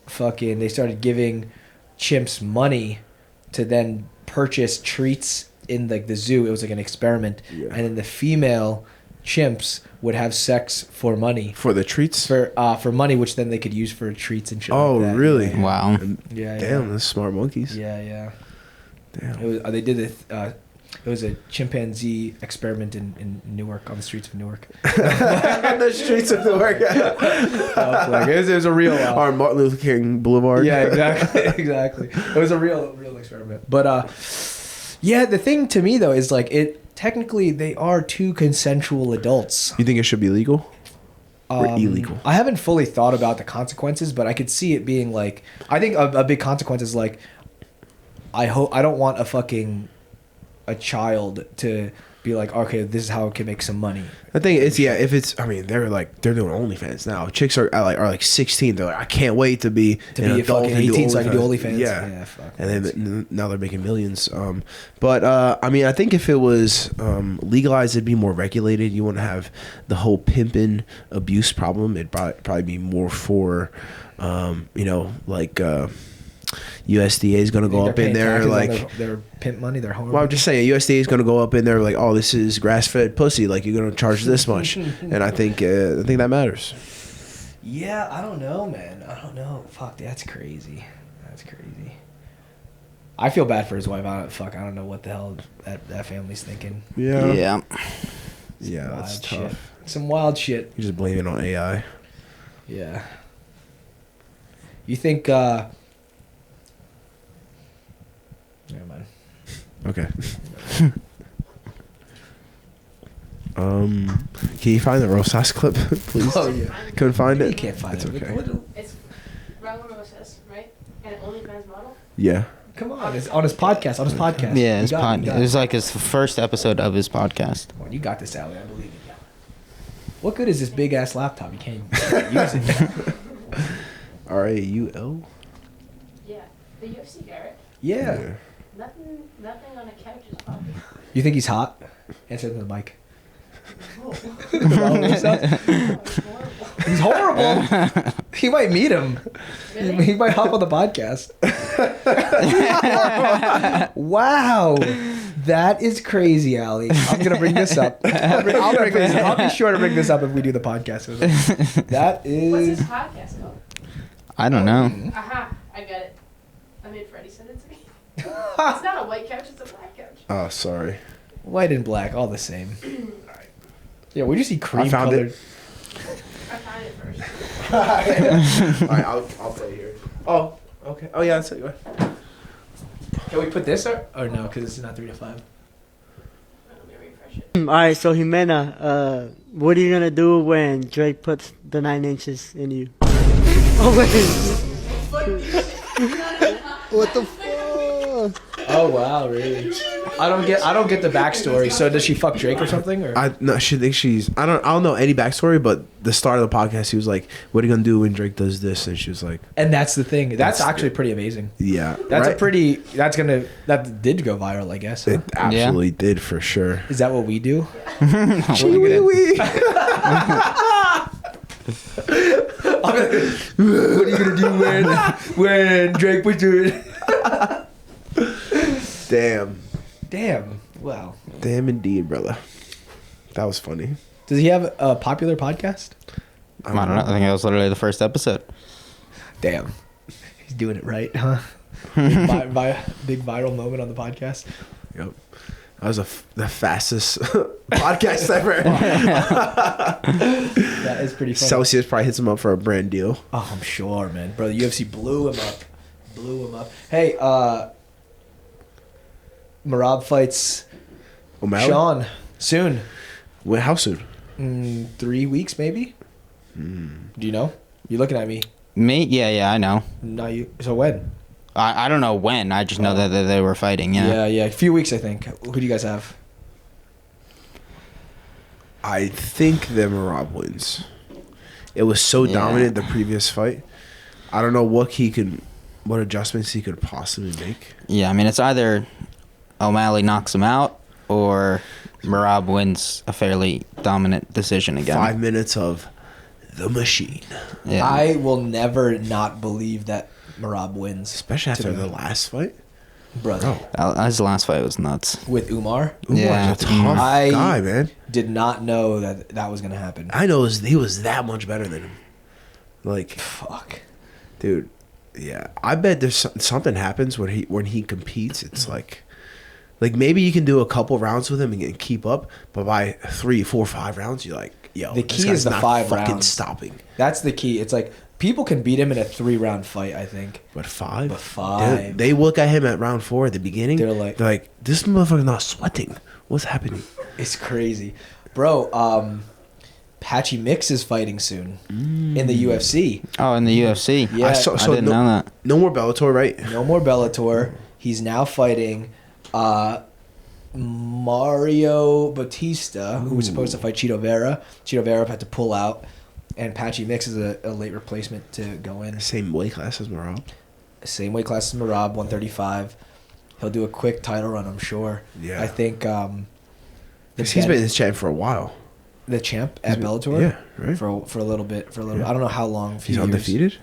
Fucking, they started giving chimps money to then purchase treats in like the zoo. It was like an experiment. Yeah. And then the female chimps would have sex for money. For the treats? For money, which then they could use for treats and shit. Oh, like that. really? Yeah. Wow. Yeah. Damn, those smart monkeys. Yeah. Damn. It was. They did it. It was a chimpanzee experiment in Newark, on the streets of Newark. the streets of Newark. Like, it was a real. Or Martin Luther King Boulevard. Yeah, exactly. It was a real experiment. But yeah, the thing to me though is like technically they are two consensual adults. You think it should be legal? Or illegal? I haven't fully thought about the consequences, but I could see it being like, I think a big consequence is like, I don't want a child to be like, okay, this is how I can make some money. I think it's if it's I mean they're doing OnlyFans now. Chicks are like 16. They're like, I can't wait to be To be a adult fucking and do 18 so I can do OnlyFans. Yeah, Yeah, fuck. and then now they're making millions. But I mean, I think if it was legalized, it'd be more regulated. You wouldn't have the whole pimping abuse problem. It'd probably be more for, like USDA is going to go up in there like their pimp money. They're horrible. well, I'm just saying USDA is going to go up in there like, oh, this is grass-fed pussy. Like you're going to charge this much, and I think that matters. Yeah, I don't know, man. I don't know. Fuck, that's crazy. That's crazy. I feel bad for his wife. I don't know what the hell that family's thinking. Yeah, Some that's wild tough. shit. Some wild shit. You just blame it on AI. Yeah. You think? Never mind. Okay. Can you find the Rosas clip, please? Oh yeah. Couldn't find it. You can't find It's it. okay. It's Raul Rosas, right? And OnlyFans model. Yeah. Come on, it's on his podcast. On his podcast. Yeah, You got it, you got it was like his first episode of his podcast. Come on, you got this, Allie. I believe in you. What good is this big ass laptop? You can't use it. RAUL. Yeah, the UFC guy, right? Yeah. Nothing on a couch is popping. You think he's hot? Answer to the mic. Oh, He's horrible. You might meet him. really? He might hop on the podcast. Wow. That is crazy, Allie. I'm going to bring this up. I'll be sure to bring this up if we do the podcast with him. That What's his is... podcast called? I don't know. Aha, I got it. I made Freddie send it to me. It's not a white couch, it's a black couch. Oh, sorry. White and black, all the same. Yeah, we just see cream I found colored. it. I found it first. All right, I'll play here. Oh, okay. Oh yeah, that's it. Go ahead. Can we put this or no? Because it's not 3 to 5. Let me refresh it. All right, so Jimena, what are you gonna do when Drake puts the 9 inches in you? Oh wait. What the fuck? Oh wow, really? I don't get the backstory. So does she fuck Drake or something? Or She thinks she's. I don't know any backstory, but the start of the podcast, he was like, "What are you gonna do when Drake does this?" And she was like, and that's the thing. That's That's actually pretty amazing. "Yeah, That's right?" that did go viral, I guess. Huh? It absolutely did for sure. Is that what we do? What are you gonna do when Drake puts your... Damn. Wow. Damn indeed, brother. That was funny. Does he have a popular podcast? I don't know. I think that was literally the first episode. Damn. He's doing it right, huh? Big viral moment on the podcast. Yep. That was the fastest podcast ever. That is pretty funny. Celsius probably hits him up for a brand deal. Oh, I'm sure, man. Bro, the UFC blew him up. Hey, Merab fights O'Malley? Sean soon. When, how soon? 3 weeks, maybe? Do you know? You're looking at me. Me? Yeah, I know. No, you. So when? I don't know when. I just know that they were fighting. Yeah. Yeah. A few weeks, I think. Who do you guys have? I think that Merab wins. It was so dominant the previous fight. I don't know what adjustments he could possibly make. Yeah, I mean, it's either O'Malley knocks him out or Merab wins a fairly dominant decision again. 5 minutes of the machine. Yeah. I will never not believe that Merab wins. Especially after today. the last fight. Brother. His last fight was nuts. With Umar. Yeah. Umar's a tough I- guy, man. Did not know that was going to happen. I know he was that much better than him. Like, Fuck. dude, yeah. I bet there's something happens when he competes. It's like maybe you can do a couple rounds with him and keep up, but by 3, 4, 5 rounds, you're like, yo, The this key guy's is the not 5 fucking rounds. stopping. That's the key. It's like people can beat him in a 3-round fight, I think. But 5? But 5. They look at him at round 4 at the beginning. They're like, this motherfucker's not sweating. What's happening? It's crazy. Bro, Patchy Mix is fighting soon in the UFC. Oh, in the UFC. Yeah. I didn't know that. No more Bellator, right? No more Bellator. He's now fighting Mario Batista, who was supposed to fight Chito Vera. Chito Vera had to pull out, and Patchy Mix is a late replacement to go in. Same weight class as Marab. Same weight class as Marab, 135. He'll do a quick title run, I'm sure. Yeah. I think He's been his champ for a while. the champ at Bellator. Yeah, right. For a little bit. Yeah. I don't know how long. He's undefeated?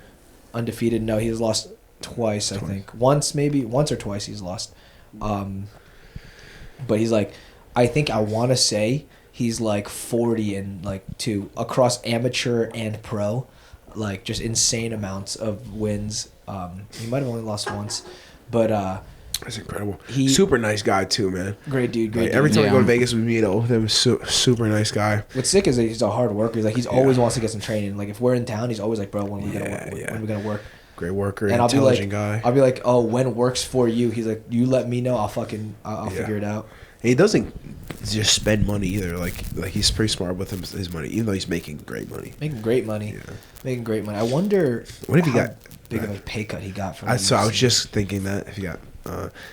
Undefeated. No, he's lost twice, I think. Once or twice he's lost. But he's like, I think I want to say he's like 40 and like 2 across amateur and pro, like just insane amounts of wins. He might have only lost once, but that's incredible. Super nice guy too, man. Great dude. Great. Like, dude. every time we go to Vegas, we meet up with him. Super nice guy. What's sick is that he's a hard worker. He's like he's always wants to get some training. Like if we're in town, he's always like, bro, when we gonna work? Great worker, and intelligent guy. I'll be like, oh, when works for you? He's like, you let me know. I'll figure it out. And he doesn't just spend money either. Like he's pretty smart with his money, even though he's making great money. Making great money. Yeah. Making great money. I wonder what if he got big of a pay cut he got from. So I was just thinking that if he got,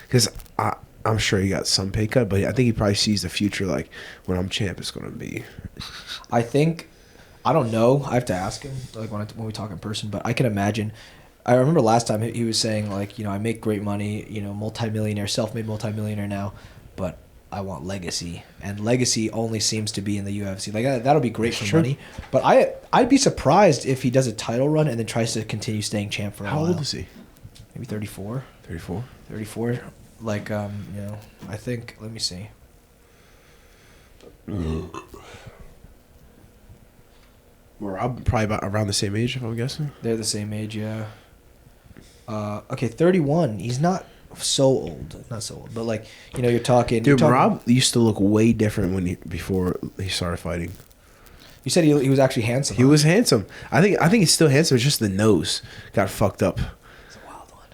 because I'm sure he got some pay cut, but I think he probably sees the future. Like when I'm champ, it's gonna be. I don't know. I have to ask him like when we talk in person, but I can imagine. I remember last time he was saying like, I make great money, multimillionaire, self-made multimillionaire now, but I want legacy, and legacy only seems to be in the UFC. Like that'll be great for money, but I'd be surprised if he does a title run and then tries to continue staying champ for a while. How old is he? Maybe 34. 34. Like I think. Let me see. We're probably about around the same age, if I'm guessing. They're the same age, yeah. Okay, 31. He's not so old. Not so old, but like you're talking. Dude, Rob used to look way different before he started fighting. You said he was actually handsome. He was handsome. I think he's still handsome. It's just the nose got fucked up. It's a wild one.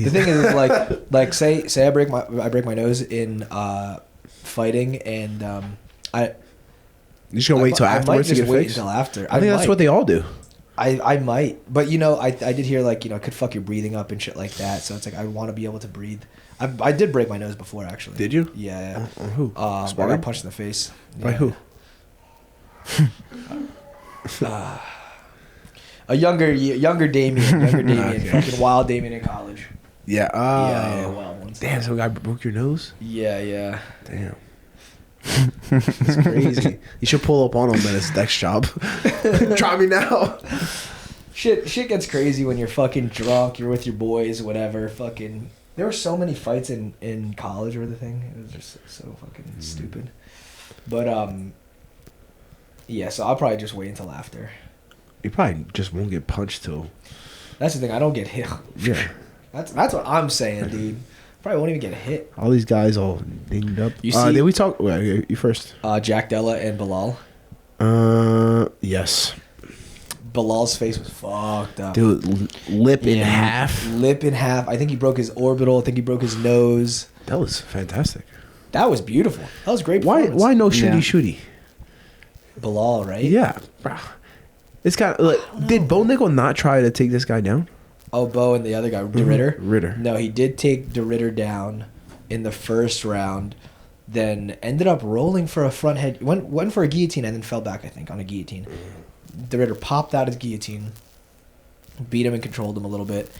The thing is, like say I break my nose in fighting, and You just gonna wait till afterwards to get fixed? Until after. I think that's what they all do. I might, but I did hear like it could fuck your breathing up and shit like that. So it's like I want to be able to breathe. I did break my nose before actually. Did you? Yeah. On who? I got punched in the face. By who? A younger Damien, fucking wild Damien in college. Yeah. Yeah, wild ones. Damn, some guy broke your nose? Yeah. Damn. It's crazy. You should pull up on him at his next job. Try me now. Shit gets crazy when you're fucking drunk. You're with your boys, whatever. Fucking. There were so many fights in college or the thing. It was just so fucking stupid. But yeah. So I'll probably just wait until after. You probably just won't get punched till. That's the thing. I don't get hit. Yeah. That's what I'm saying, dude. Probably won't even get hit. All these guys all dinged up. You see? Did we talk? Wait, you first. Jack Della and Bilal. Yes. Bilal's face was fucked up. Dude, lip in half. Lip in half. I think he broke his orbital. I think he broke his nose. That was fantastic. That was beautiful. That was great. Why no shooty? Bilal, right? Yeah, bro. This guy. Did Bo Nickel not try to take this guy down? Oh, Bo and the other guy, DeRitter? Ritter. No, he did take DeRitter down in the first round, then ended up rolling for a front head. Went for a guillotine and then fell back, I think, on a guillotine. DeRitter popped out his guillotine, beat him and controlled him a little bit.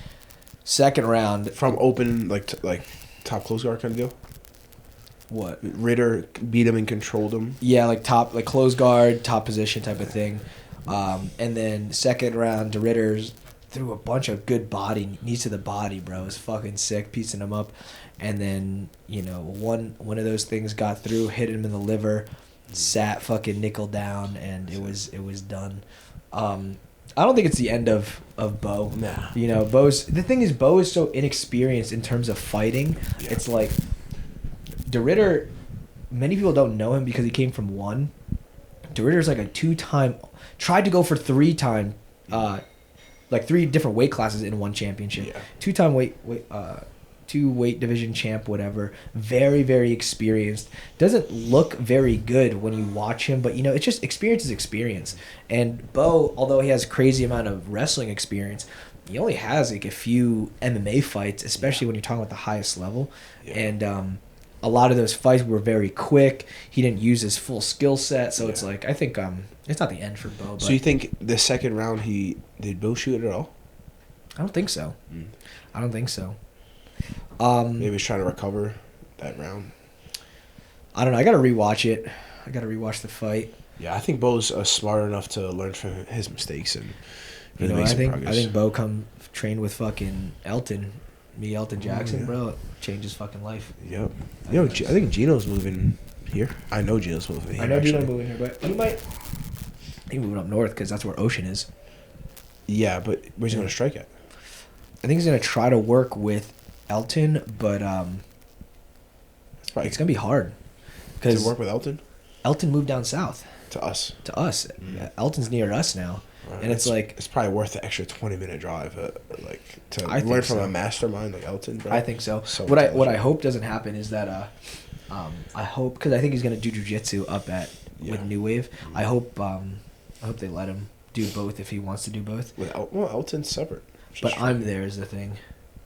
Second round. From open, like top close guard kind of deal? What? Ritter beat him and controlled him? Yeah, like close guard, top position type of thing. And then second round, DeRitter's threw a bunch of good knees to the body, bro. It was fucking sick, piecing him up. And then, one of those things got through, hit him in the liver, sat fucking Nickel down, and it was done. I don't think it's the end of Bo. Nah. The thing is, Bo is so inexperienced in terms of fighting. Yeah. It's like DeRitter, many people don't know him because he came from one. DeRitter's like a 2-time, tried to go for 3-time, like 3 different weight classes in one championship. Yeah. 2-time 2 weight division champ, whatever. Very, very experienced. Doesn't look very good when you watch him, but it's just experience is experience. And Bo, although he has crazy amount of wrestling experience, he only has like a few MMA fights, especially when you're talking about the highest level. Yeah. And a lot of those fights were very quick. He didn't use his full skill set, so it's like I think it's not the end for Bo. But So you think the second round did Bill shoot it at all? I don't think so. I don't think so. Maybe he's trying to recover that round. I don't know. I gotta rewatch it. I gotta rewatch the fight. Yeah, I think Bo's smart enough to learn from his mistakes and You really know, make I some think progress. Bo come train with fucking Elton Jackson, yeah. bro. It changed his fucking life. Yep. I think Gino's moving here. I know Gino's moving here. I know actually. Gino's moving here, but he might. He's moving up north because that's where Ocean is. Yeah, but where's he going to strike at? I think he's gonna try to work with Elton, but It's probably it's gonna be hard to because work with Elton Elton moved down south to us. to us. Elton's near us now, and it's like it's probably worth the extra 20-minute drive, to I think learn from so. a mastermind like Elton. Bro. I think so. So what I intelligent. hope doesn't happen is that I hope because I think he's gonna do jujitsu up with New Wave. I hope they let him do both if he wants to do both. Well, Elton's separate. But I'm there is the thing.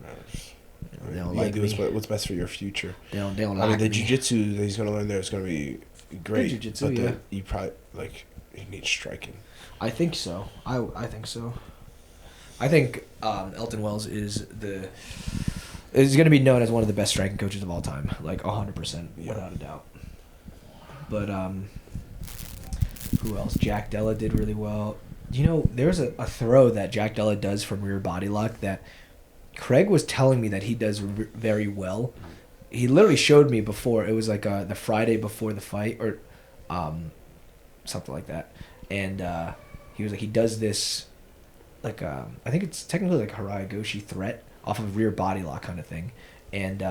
They don't You like gotta do me. what's best for your future. They don't I like mean, the me. jiu-jitsu that he's gonna learn there is gonna be great. jiu-jitsu, but yeah. you probably you need striking. I think so. I think so. I think Elton Wells is going to be known as one of the best striking coaches of all time, like 100%, without a doubt. But who else? Jack Della did really well. You know, there's a throw that Jack Della does from rear body lock that Craig was telling me that he does very well. He literally showed me before. It was like the Friday before the fight or something like that. And he was like, he does this, like, I think it's technically like Harai Goshi threat off of rear body lock kind of thing. And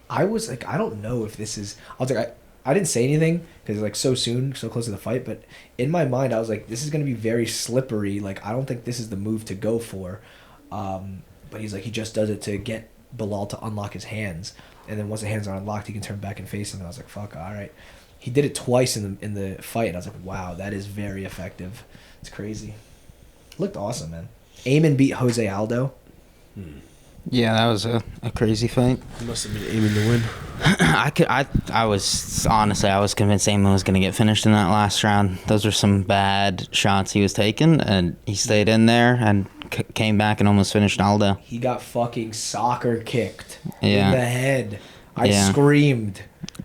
I was like, I don't know if this is, I was like, I didn't say anything because like so soon, so close to the fight. But in my mind, I was like, this is going to be very slippery. Like, I don't think this is the move to go for. But he's like, he just does it to get Bilal to unlock his hands. And then once the hands are unlocked, he can turn back and face him. And I was like, fuck, all right. He did it twice in the fight. And I was like, wow, that is very effective. It's crazy. Looked awesome, man. Eamon beat Jose Aldo. Yeah, that was a crazy fight. He must have been aiming to win. I was honestly, I was convinced Eamon was going to get finished in that last round. Those were some bad shots he was taking, and he stayed in there and came back and almost finished Aldo. He got fucking soccer kicked Yeah. in the head. I Yeah. screamed.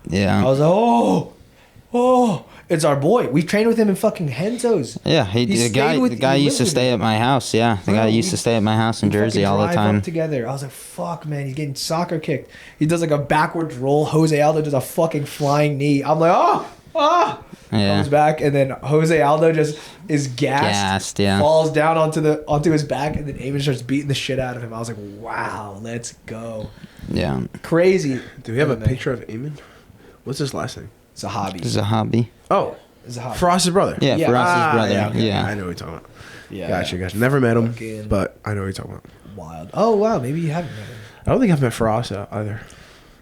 Yeah. I was like, oh, it's our boy. We trained with him in fucking Henzo's. Yeah, He the stayed guy with- he used to lived stay with at my house. Yeah, the guy Bro, used to stay at my house in We Jersey fucking all the drive time. up together. I was like, fuck, man, he's getting soccer kicked. He does like a backwards roll. Jose Aldo does a fucking flying knee. I'm like, Yeah. comes back, and then Jose Aldo just is gassed, Yeah. falls down onto his back, and then Eamon starts beating the shit out of him. I was like, wow, let's go. Yeah. Crazy. Do we have a MMA. picture of Eamon? What's his last name? It's a hobby. This is a hobby. Oh, It's a hobby. Frost's brother. Yeah, Yeah. for us, his brother. Yeah, okay. Yeah. I know what you're talking about. Yeah. Gotcha. Never met him, Fucking- but I know what you're talking about. Wild. Oh, wow, maybe you haven't met him. I don't think I've met Frost either.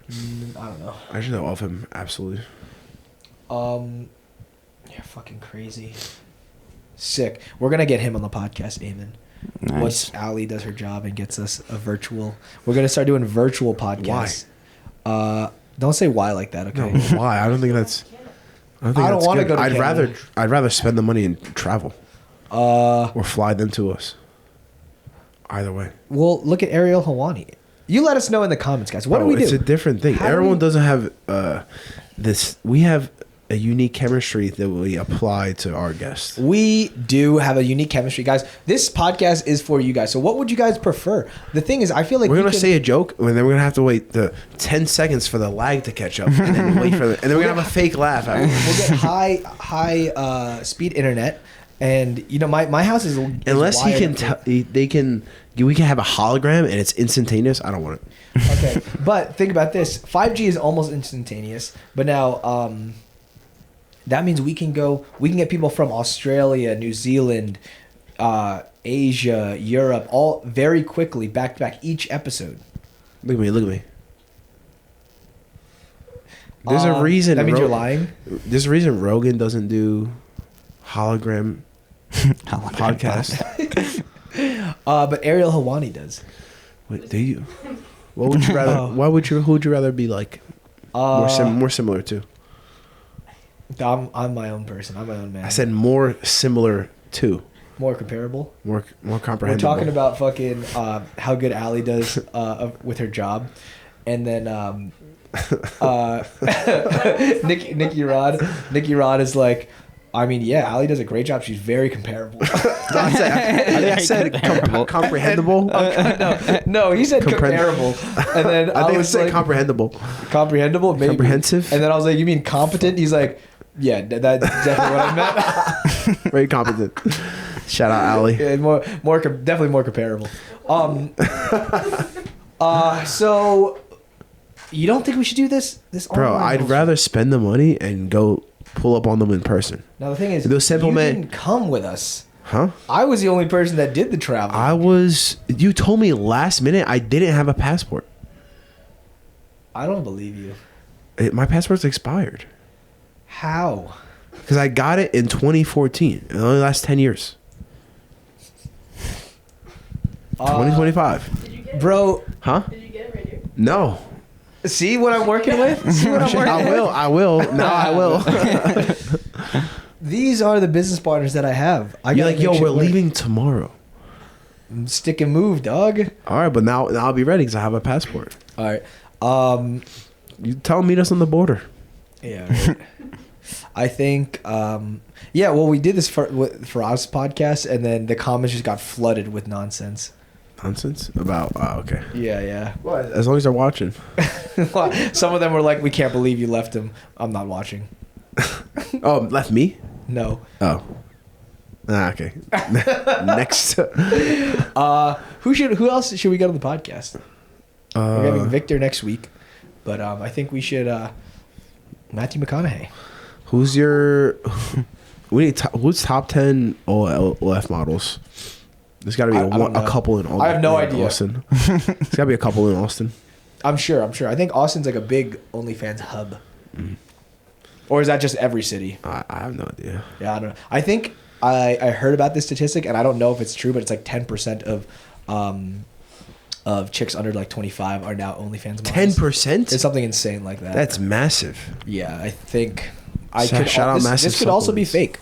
I don't know. I just know of him, absolutely. Yeah, fucking crazy. Sick. We're gonna get him on the podcast, Eamon. Nice. Once Allie does her job and gets us a virtual, we're gonna start doing virtual podcasts. Why? Don't say why like that, okay? No, why? I don't think that's. I don't I don't wanna good. go to I'd rather spend the money and travel or fly them to us. Either way. Well, look at Ariel Hawani. You let us know in the comments, guys. What do we do? It's a different thing. How do Everyone we- doesn't have this. We have a unique chemistry that we apply to our guests. We do have a unique chemistry, guys. This podcast is for you guys. So, what would you guys prefer? The thing is, I feel like We're we gonna can- say a joke, and then we're gonna have to wait the 10 seconds for the lag to catch up, and then wait for and then we're gonna have a fake laugh. we'll get high speed internet, and you know my house is Unless he wired can, up for- we can have a hologram and it's instantaneous. I don't want it. Okay, but think about this: 5G is almost instantaneous, but now that means we can get people from Australia, New Zealand, Asia, Europe, all very quickly back to back each episode. Look at me. Look at me. There's a reason. That means you're lying. There's a reason Rogan doesn't do hologram podcast. But Ariel Hawani does. What do you? What would you rather? Who would you rather be like? More similar to. I'm my own person. I'm my own man. I said more similar to. More comparable. More comprehensible. We're talking about fucking how good Allie does with her job, and then Nicky Rod is like, I mean, yeah, Allie does a great job. She's very comparable. I said comprehensible. No, he said comparable, and then I think was said like, comprehensible. Comprehensible, maybe. Comprehensive. And then I was like, you mean competent? He's like, yeah, that's definitely what I meant. Very competent. Shout out Allie. Yeah, definitely more comparable. So you don't think we should do this? Bro, I'd rather spend the money and go pull up on them in person. Now the thing is, those Simpleman you didn't come with us. Huh? I was the only person that did the travel. You told me last minute I didn't have a passport. I don't believe you. My passport's expired. How? Because I got it in 2014. It only lasts 10 years. 2025. Did you get it? Bro. Huh? Did you get it right here? No. See what I'm working with? I will. No, I will. These are the business partners that I have. You're like, yo, we're leaving tomorrow. Stick and move, dog. All right, but now I'll be ready because I have a passport. All right. You tell them meet us on the border. Yeah. Right. I think, yeah, well, we did this for Oz's podcast, and then the comments just got flooded with nonsense. Nonsense? About, okay. Yeah. Well, as long as they're watching. Some of them were like, we can't believe you left him. I'm not watching. Oh, left me? No. Oh. Okay. Next. Who else should we go to the podcast? We're having Victor next week, but I think we should Matthew McConaughey. Who's top 10 OF models? There's got to be a couple in Austin. I have no idea. Austin. There's got to be a couple in Austin. I'm sure. I think Austin's like a big OnlyFans hub. Mm. Or is that just every city? I have no idea. Yeah, I don't know. I think I heard about this statistic, and I don't know if it's true, but it's like 10% of chicks under like 25 are now OnlyFans models. 10%? It's something insane like that. That's massive. Yeah, I think Shout out MASF this could also be fake.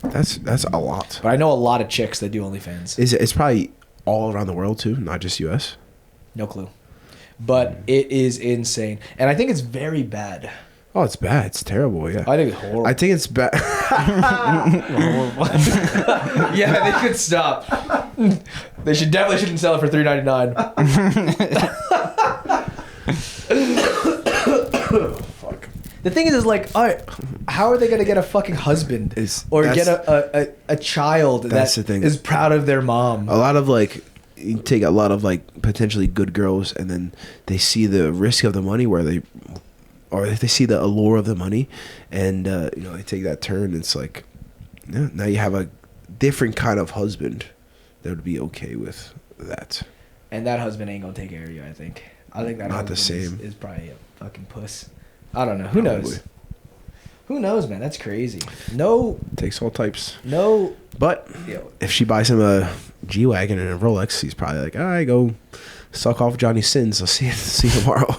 That's a lot. But I know a lot of chicks that do OnlyFans. It's probably all around the world too, not just US. No clue. But it is insane. And I think it's very bad. Oh, it's bad. It's terrible, yeah. I think it's horrible. I think it's bad. Yeah, they could stop. They definitely shouldn't sell it for $3.99. Fuck. The thing is like, all right, how are they gonna get a fucking husband or get a child that is proud of their mom? A lot of like, you take a lot of like potentially good girls, and then they see the risk of the money or if they see the allure of the money, and they take that turn. It's like, yeah, now you have a different kind of husband that would be okay with that. And that husband ain't gonna take care of you. I think that not the same is probably a fucking puss. I don't know. Who knows? Who knows, man? That's crazy. No. Takes all types. No. But if she buys him a G-Wagon and a Rolex, he's probably like, all right, go suck off Johnny's sins. I'll see you tomorrow.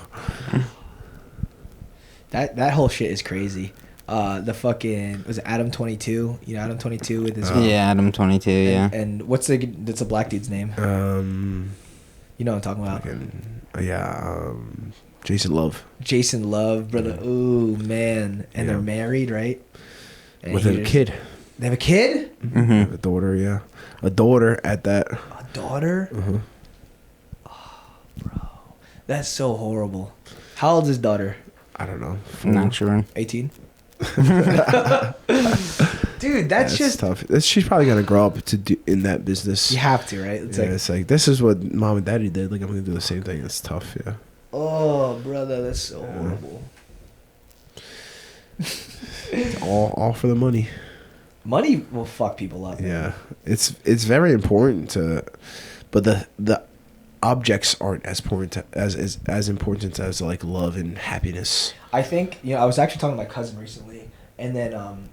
That whole shit is crazy. The fucking, was it Adam 22? You know Adam 22 with his... yeah, Adam 22, yeah. And that's the black dude's name? You know what I'm talking about. Jason Love. Jason Love, brother. Yeah. Ooh, man. And they're married, right? And with a kid. They have a kid? Mm-hmm. A daughter, yeah. A daughter at that. A daughter? Mm-hmm. Oh, bro. That's so horrible. How old is his daughter? I don't know. I'm not sure. 18? Dude, that's just tough. She's probably gonna grow up to do in that business. You have to, right? It's like this is what mom and daddy did. Like I'm gonna do the same thing. It's tough, yeah. Oh, brother, that's so horrible. all for the money. Money will fuck people up. Yeah, it's very important but the objects aren't as important as important as like love and happiness. I think I was actually talking to my cousin recently, and then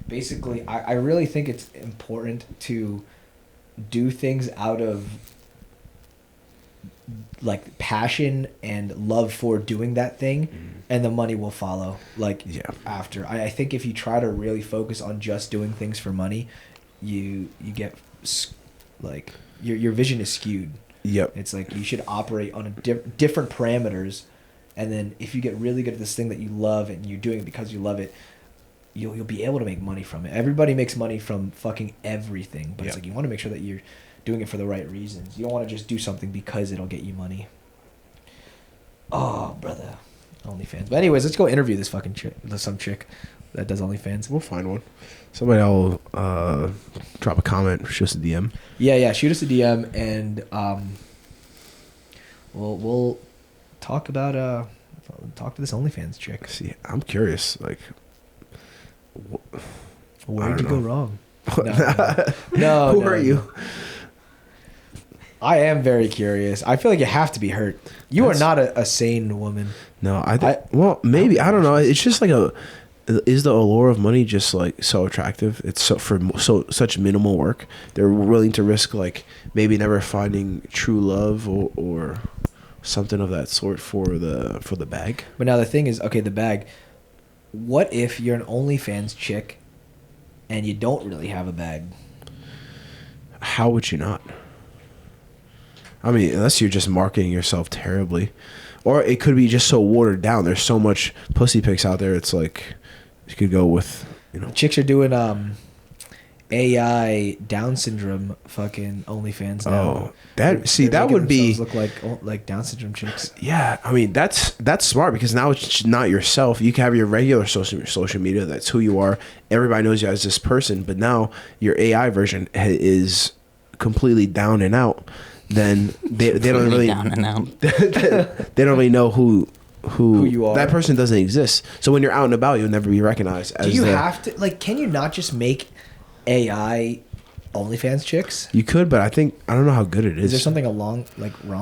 basically I really think it's important to do things out of like passion and love for doing that thing, and the money will follow. Like after, I think if you try to really focus on just doing things for money, you get like your vision is skewed. Yep. It's like you should operate on a different parameters, and then if you get really good at this thing that you love and you're doing it because you love it, you'll be able to make money from it. Everybody makes money from fucking everything, but it's like you want to make sure that you're doing it for the right reasons. You don't want to just do something because it'll get you money. Oh, brother. OnlyFans. But anyways, let's go interview this fucking chick. Some chick that does OnlyFans. We'll find one. Somebody will drop a comment, shoot us a DM. Yeah. Shoot us a DM, and we'll talk about talk to this OnlyFans chick. See, I'm curious. Like, where'd you go wrong? No. Who are you? I am very curious. I feel like you have to be hurt. You are not a sane woman. No, well, maybe. I don't know. It's just like is the allure of money just like so attractive? It's such minimal work. They're willing to risk like maybe never finding true love or something of that sort for the bag. But now the thing is, okay, the bag. What if you're an OnlyFans chick and you don't really have a bag? How would you not? I mean, unless you're just marketing yourself terribly. Or it could be just so watered down. There's so much pussy pics out there. It's like you could go with, Chicks are doing AI Down syndrome fucking OnlyFans now. Oh, that would be look like Down syndrome chicks. Yeah, I mean that's smart because now it's not yourself. You can have your regular social media. That's who you are. Everybody knows you as this person. But now your AI version is completely down and out. Then they don't really down and out. they don't really know who you are. That person doesn't exist. So when you're out and about, you'll never be recognized. Do you have to can you not just make AI OnlyFans chicks? You could, but I don't know how good it is. Is there something wrong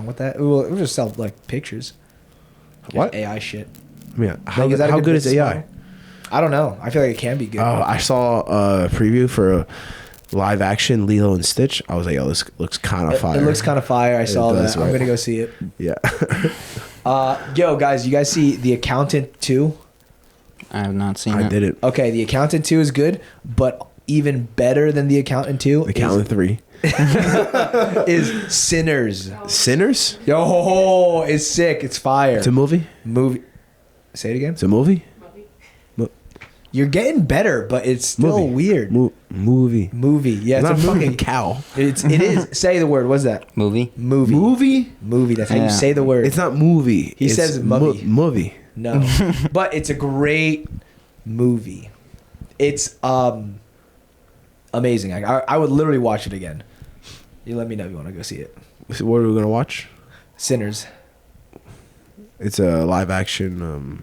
with that? Well, we'll just sell pictures. What AI shit? I mean, how good is AI? Model? I don't know. I feel like it can be good. Oh, I saw a preview for live action Lilo and Stitch. I was like, this looks kind of fire. It looks kind of fire. I saw that. Right. I'm gonna go see it. Yeah. Yo, guys, you guys see The Accountant 2? I have not seen it. I did it. Okay, The Accountant 2 is good, but even better than The Accountant 2 Accountant 3 is Sinners. Sinners? Yo, it's sick. It's fire. It's a movie? Say it again. It's a movie? You're getting better, but it's still weird. Movie. Yeah, it's a fucking cow. It is. Say the word. What's that? Movie. That's how you say the word. It's not movie. He says movie. No, but it's a great movie. It's amazing. I would literally watch it again. You let me know if you want to go see it. So what are we gonna watch? Sinners. It's a live action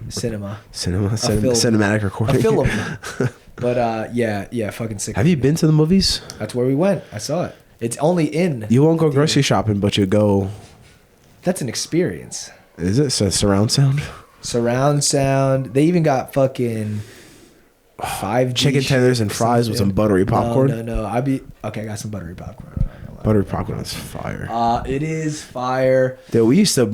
cinematic recording. A film. But yeah, fucking sick. Have you been to the movies? That's where we went. I saw it. It's only in. You won't go grocery shopping, but you go. That's an experience. Is it surround sound? Surround sound. They even got fucking 5G chicken tenders and fries with some buttery popcorn. No. I got some buttery popcorn. Buttery popcorn is fire. It is fire. Dude, we used to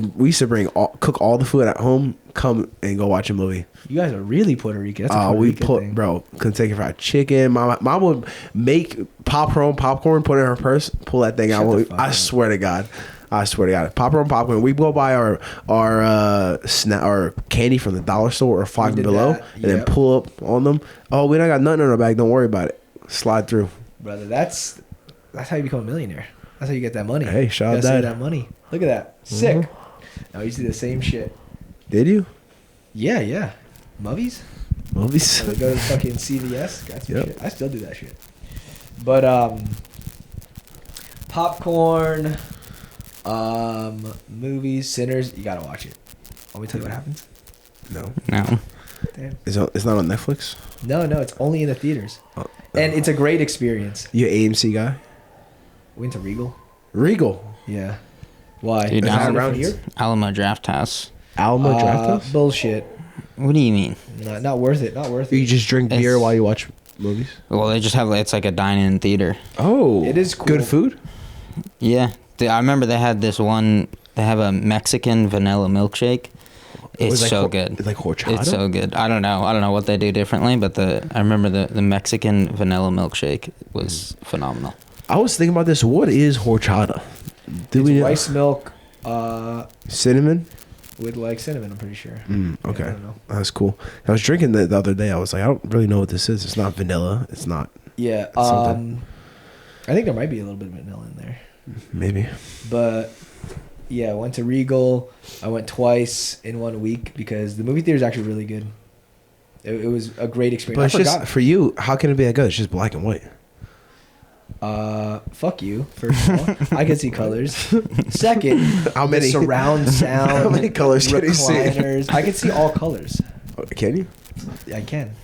cook all the food at home, come and go watch a movie. You guys are really Puerto Rican. That's a Puerto Rican thing. Bro, Kentucky Fried Chicken. Mom would make her own popcorn, put it in her purse, pull that thing out. I swear to God. Pop her own popcorn. We go buy our candy from the dollar store or Five Below, and then pull up on them. Oh, we don't got nothing in our bag. Don't worry about it. Slide through, brother. That's how you become a millionaire. That's how you get that money. Hey, shout out that money. Look at that. Sick. Mm-hmm. I used to do the same shit. Did you? Yeah. Movies. So we go to fucking CVS. Got some shit. I still do that shit. But popcorn, movies, Sinners. You gotta watch it. Want me to tell you what happens? No. Damn. It's not on Netflix. No. It's only in the theaters, and it's a great experience. You an AMC guy? Went to Regal. Yeah. Why? Dude, Is that around here? Alamo Draft House. Alamo Draft House? Bullshit. What do you mean? Not worth it. You just drink beer while you watch movies? Well, they just have it's like a dine-in theater. Oh, it is cool. Good food? Yeah, I remember they had this one They have a Mexican vanilla milkshake. It's like so good. Like horchata? It's so good. I don't know what they do differently, but I remember the Mexican vanilla milkshake was phenomenal. I was thinking about this. What is horchata? It's rice milk cinnamon? with like cinnamon, I'm pretty sure. Okay. Yeah, I don't know. That's cool. I was drinking the other day. I was like, I don't really know what this is. It's not vanilla. It's not. Yeah. Something. I think there might be a little bit of vanilla in there. Maybe. But yeah, I went to Regal. I went twice in 1 week because the movie theater is actually really good. It was a great experience. But it's just, for you, how can it be that good? It's just black and white. Fuck you, first of all. I can see colors. Second, How many? the surround sound. How many colors can you see? recliners. I can see all colors. Can you? I can.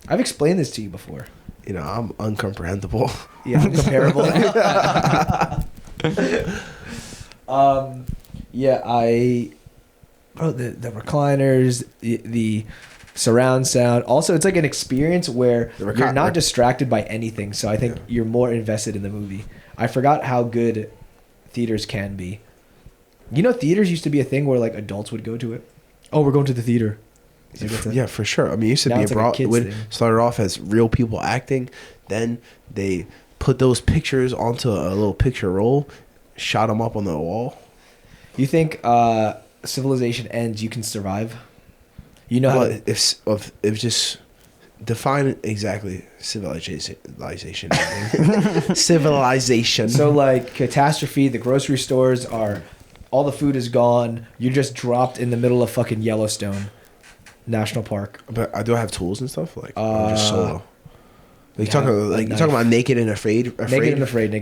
I've explained this to you before. You know, I'm uncomprehendable. Yeah, comparable. The recliners, the surround sound. Also, it's like an experience where you're not distracted by anything. So I think you're more invested in the movie. I forgot how good theaters can be. You know, theaters used to be a thing where like adults would go to it. Oh, we're going to the theater. Yeah, for sure. I mean, it used to Now be it's like a abroad. kid's It thing. started off as real people acting. Then they put those pictures onto a little picture roll, shot them up on the wall. You think civilization ends, you can survive? You know Well, how if just define exactly civilization. Civilization. so like catastrophe, the grocery stores are, all the food is gone. You're just dropped in the middle of fucking Yellowstone National Park. But I do have tools and stuff. Like I'm just solo. Like yeah, you talking about naked and afraid. Naked and afraid.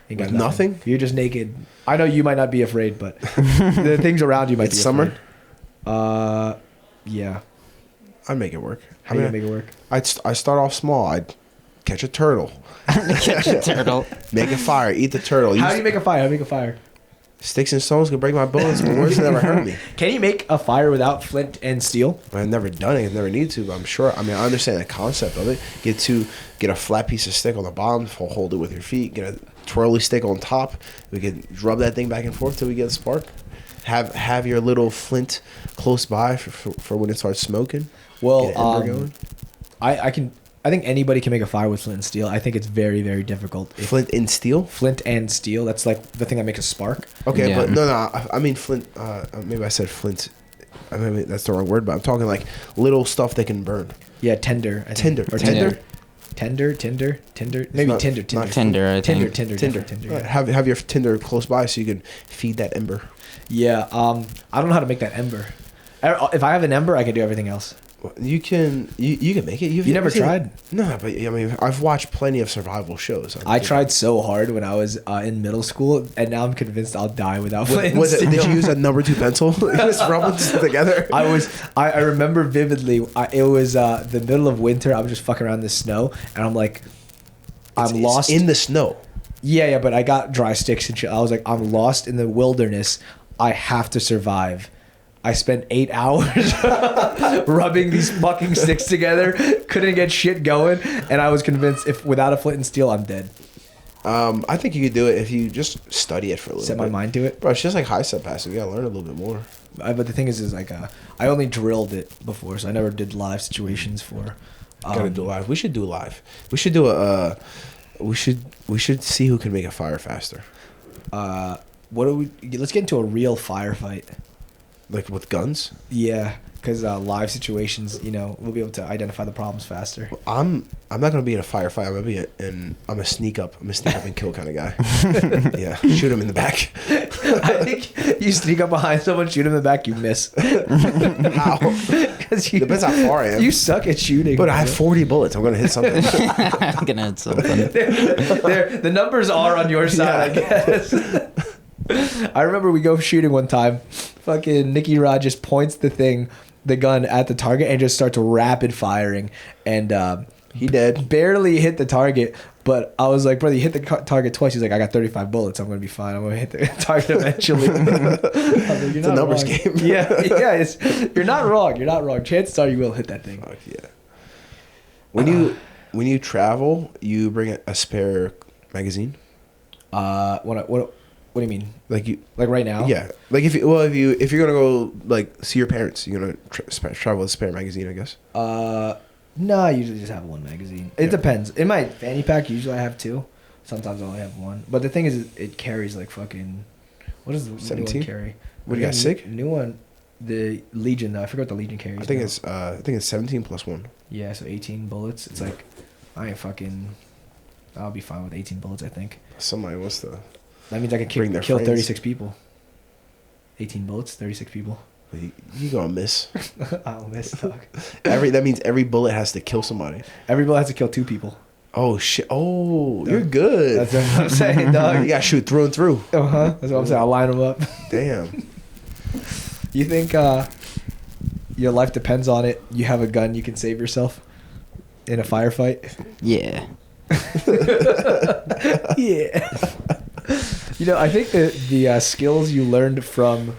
Ain't got With nothing? You're just naked. I know you might not be afraid, but the things around you might It's be summer? afraid. Yeah. I'd make it work. How you gonna make it work? I start off small. I'd catch a turtle, Catch a turtle. make a fire, eat the turtle. How do you make a fire? How do you make a fire? Sticks and stones can break my bones, but words never hurt me. Can you make a fire without flint and steel? I've never done it. I've never need to, but I'm sure. I mean, I understand the concept of it. Get a flat piece of stick on the bottom, hold it with your feet. Get a twirly stick on top. We can rub that thing back and forth till we get a spark. Have your little flint close by for when it starts smoking. Well, Get an ember going. I think anybody can make a fire with flint and steel. I think it's very, very difficult. Flint and steel. Flint and steel. That's like the thing that makes a spark. Okay, Yeah. but no. I mean flint. Maybe I said flint. I mean that's the wrong word, but I'm talking like little stuff that can burn. Yeah, tinder. I think. Tinder. Or Tinder. Tinder. Maybe not- Tinder. not Tinder, I think. Tinder. Right. Yeah. Have your Tinder close by so you can feed that ember. Yeah. I don't know how to make that ember. If I have an ember, I can do everything else. You can make it. You never tried? No, but I mean, I've watched plenty of survival shows. I tried so hard when I was in middle school, and now I'm convinced I'll die without flint and Did steel. you use a number 2 pencil? Just rub it together. I remember vividly. It was the middle of winter. I was just fucking around in the snow, and I'm like, I'm It's lost in the snow. Yeah, but I got dry sticks and shit. I was like, I'm lost in the wilderness. I have to survive. I spent 8 hours rubbing these fucking sticks together. Couldn't get shit going, and I was convinced if without a flint and steel, I'm dead. I think you could do it if you just study it for a little Set bit. my mind to it. Bro, it's just like high step passing. You gotta learn a little bit more. But the thing is like I only drilled it before, so I never did live situations for. Gotta do live. We should do live. We should do a. We should see who can make a fire faster. What do we? Let's get into a real firefight. Like with guns. Yeah, because live situations, we'll be able to identify the problems faster. I'm not gonna be in a firefight. I'm a sneak up. I'm a sneak up and kill kind of guy. Yeah, shoot him in the back. I think you sneak up behind someone, shoot him in the back, you miss. How? Because you Depends how far I am. You suck at shooting. But I have 40 bullets. I'm gonna hit something. I'm gonna hit something. The numbers are on your side, I guess. I remember we go shooting one time. Fucking Nicky Ryan just points the gun at the target and just starts rapid firing. And He did. barely hit the target. But I was like, brother, you hit the target twice. He's like, I got 35 bullets. I'm going to be fine. I'm going to hit the target eventually. I was like, It's a numbers wrong. game. Yeah. You're not wrong. You're not wrong. Chances are you will hit that thing. Fuck yeah. When you travel, you bring a spare magazine. When What do you mean? Like you, Like right now? yeah. Like if you're gonna go like see your parents, you're gonna travel with a spare magazine, I guess. No, I usually just have one magazine. It depends. In my fanny pack, usually I have two. Sometimes I only have one. But the thing is, it carries like fucking. What does the 17? new one carry? What do you got? Sig? New one, the Legion though. I forgot what the Legion carries. I think now. it's 17 plus 1. Yeah, so 18 bullets. It's like, I ain't fucking. I'll be fine with 18 bullets. I think. Somebody wants to. That means I can Bring their kill friends. 36 people. 18 bullets, 36 people. You gonna miss. I'll miss, dog. That means every bullet has to kill somebody. Every bullet has to kill 2 people. Oh shit! Oh, you're good. That's what I'm saying, dog. You gotta shoot through and through. That's what I'm saying. I'll line them up. Damn. You think your life depends on it? You have a gun, you can save yourself in a firefight? Yeah. Yeah. You know, I think the skills you learned from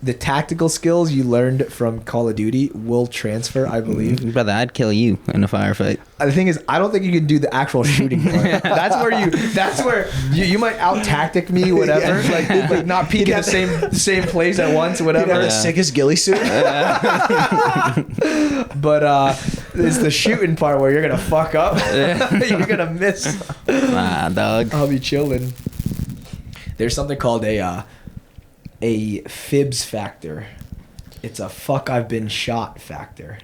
the tactical skills you learned from Call of Duty will transfer, I believe. Brother, I'd kill you in a firefight. The thing is, I don't think you can do the actual shooting part. That's where you might out tactic me, whatever. Like not peek at the same place at once, whatever. You have the sickest ghillie suit. But it's the shooting part where you're gonna fuck up. You're gonna miss. Nah, dog. I'll be chilling. There's something called a fibs factor. It's a fuck I've been shot factor.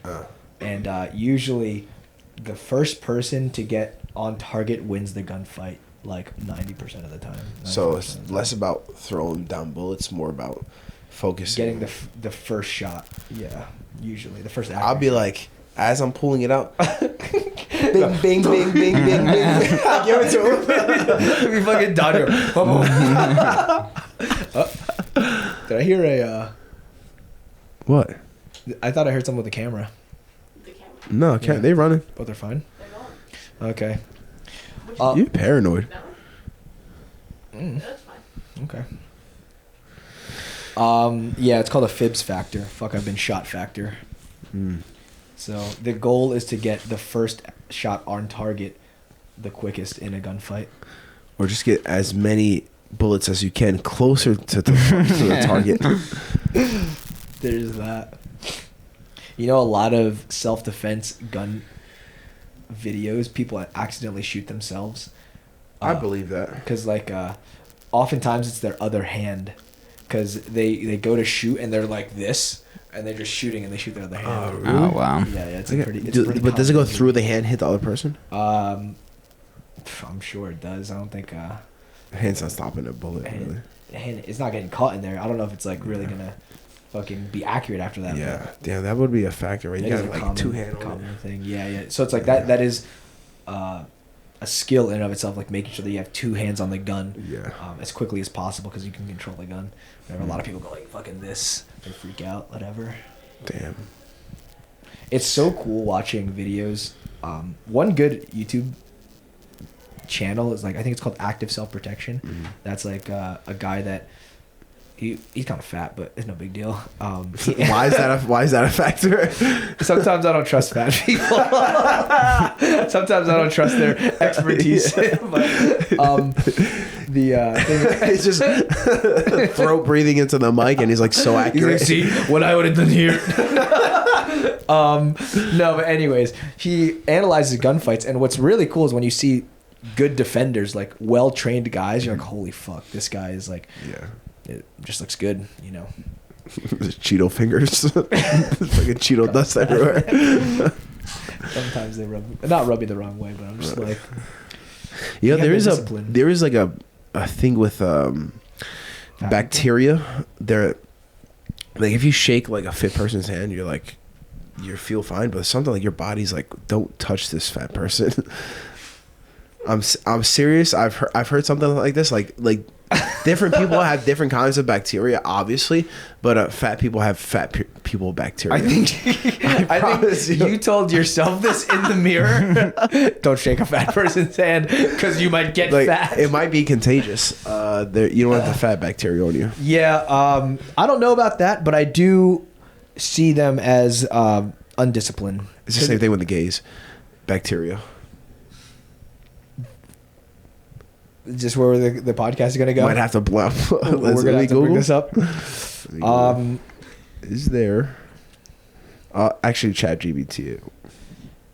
And usually the first person to get on target wins the gunfight like 90% of the time. So it's less about throwing down bullets, more about focusing. Getting the first shot. Yeah, usually the first action. I'll be like, as I'm pulling it out, bing, bing, bing, bing, bing, bing. I give it to him. We fucking dodger. Did I hear a? What? I thought I heard someone with a camera. The camera. No, can't. Yeah. They running. But they're fine. They're going. Okay. You're paranoid. That one? That's fine. Okay. Yeah, it's called a fibs factor. Fuck, I've been shot factor. So the goal is to get the first shot on target the quickest in a gunfight. Or just get as many bullets as you can closer to the target. There's that. You know, a lot of self-defense gun videos, people accidentally shoot themselves. I believe that. Because, like, oftentimes it's their other hand. Because they go to shoot and they're like this, and they're just shooting and they shoot their other hand. Really? Oh, wow. Yeah, it's Okay. pretty. But does it go through the hand, hit the other person? I'm sure it does. I don't think. Hand's not stopping a bullet. Really. And it's not getting caught in there. I don't know if it's like really gonna fucking be accurate after that. Yeah, damn, that would be a factor, right? You That is got a like 2-hand on common it. thing. Yeah. So it's like that is a skill in and of itself, like making sure that you have 2 hands on the gun. Yeah. As quickly as possible because you can control the gun. Whenever a lot of people go like fucking this, they freak out, whatever. Damn. It's so cool watching videos. One good YouTube channel is like, I think it's called Active Self Protection. That's like a guy that he's kind of fat, but it's no big deal. Why is that a factor? Sometimes I don't trust fat people. Sometimes I don't trust their expertise. But, the thing, He's just throat breathing into the mic, and he's like so accurate. see what I would have done here. No, but anyways, he analyzes gunfights, and what's really cool is when you see good defenders, like well-trained guys, you're like, holy fuck, this guy is like, Yeah. it just looks good, you know. Cheeto fingers, fucking Cheeto dust everywhere. Sometimes they not rub me the wrong way, but I'm just like, Yeah, have there no is discipline. there is like a thing with bacteria. There, like if you shake like a fit person's hand, you feel fine, but something like your body's like, don't touch this fat person. I'm serious. I've heard something like this. Like different people have different kinds of bacteria, obviously, but fat people have fat people bacteria. I think you told yourself this in the mirror. Don't shake a fat person's hand because you might get like fat. it might be contagious. You don't have the fat bacteria on you. Yeah, I don't know about that, but I do see them as undisciplined. It's the same thing with the gays. Bacteria. just where the podcast is gonna go. Might have to blow. We're gonna have to bring this up. Is there? Actually, ChatGPT.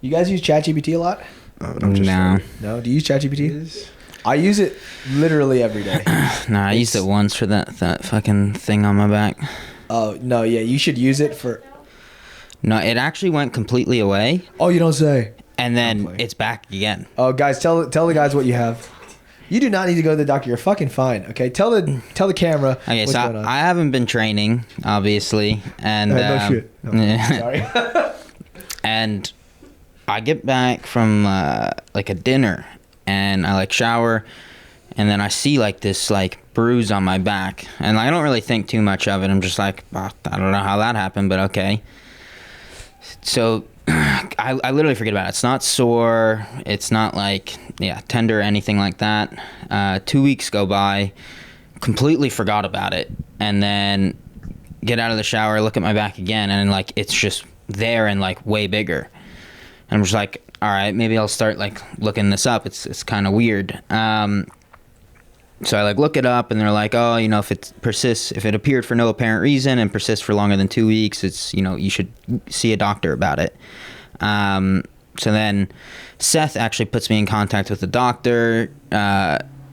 You guys use ChatGPT a lot? No. No. Do you use ChatGPT? I use it literally every day. No, I used it once for that fucking thing on my back. Oh no, yeah, you should use it for. No, it actually went completely away, Oh, you don't say. and then it's back again. Oh, guys, tell the guys what you have. You do not need to go to the doctor. You're fucking fine. Okay, tell the camera. Okay, what's so going on. I haven't been training, obviously, and No shit. No, yeah. sorry. And I get back from like a dinner, and I like shower, and then I see like this like bruise on my back, and I don't really think too much of it. I'm just like, oh, I don't know how that happened, but okay. So I literally forget about it. It's not sore. It's not like tender or anything like that. 2 weeks go by, completely forgot about it, and then get out of the shower, look at my back again, and like it's just there and like way bigger. And I'm just like, all right, maybe I'll start like looking this up. It's kind of weird. So I like look it up, and they're like, oh, you know, if it persists, if it appeared for no apparent reason and persists for longer than 2 weeks, it's, you know, you should see a doctor about it. So then Seth actually puts me in contact with the doctor.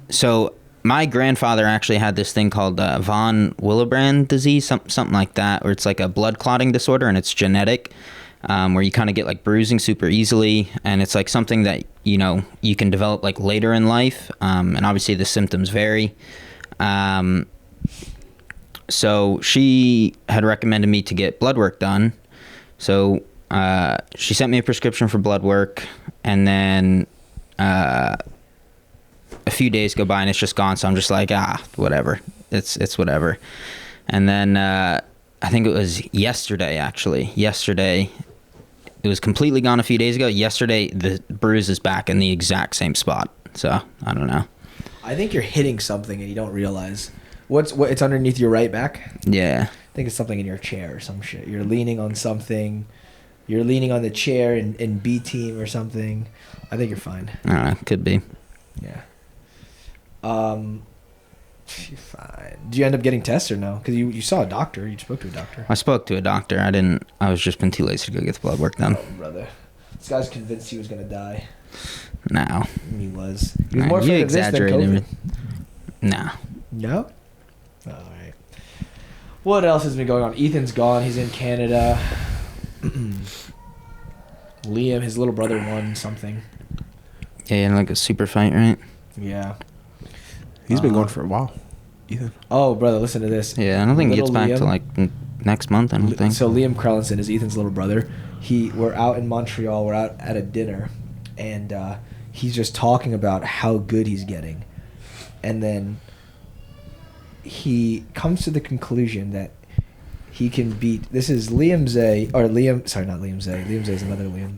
So my grandfather actually had this thing called von Willebrand disease, something like that, where it's like a blood clotting disorder, and it's genetic. Where you kind of get like bruising super easily, and it's like something that, you know, you can develop like later in life, and obviously the symptoms vary. So she had recommended me to get blood work done. So she sent me a prescription for blood work, and then a few days go by and it's just gone. So I'm just like, whatever, it's whatever. And then I think it was yesterday. It was completely gone a few days ago. Yesterday, the bruise is back in the exact same spot. So, I don't know. I think you're hitting something and you don't realize. It's underneath your right back? Yeah. I think it's something in your chair or some shit. You're leaning on something. You're leaning on the chair in B team or something. I think you're fine. I don't know. Could be. Yeah. You're fine. Did you end up getting tests or no? Because you saw a doctor. You spoke to a doctor. I spoke to a doctor. I was just been too lazy to go get the blood work done. Oh, brother. This guy's convinced he was going to die. No. He was. He was Nah, more you afraid of this than exaggerated COVID. it. No. No? All right. What else has been going on? Ethan's gone. He's in Canada. Liam, his little brother, won something. Yeah, like a super fight, right? Yeah. He's been going for a while. Ethan. Oh, brother, listen to this. Yeah, I don't think he gets Little back to Liam. like next month, I don't think. So Liam Krellinson is Ethan's little brother. We're out in Montreal. We're out at a dinner, and he's just talking about how good he's getting, and then he comes to the conclusion that he can beat. This is Liam Zay, or Liam. Sorry, not Liam Zay. Liam Zay is another Liam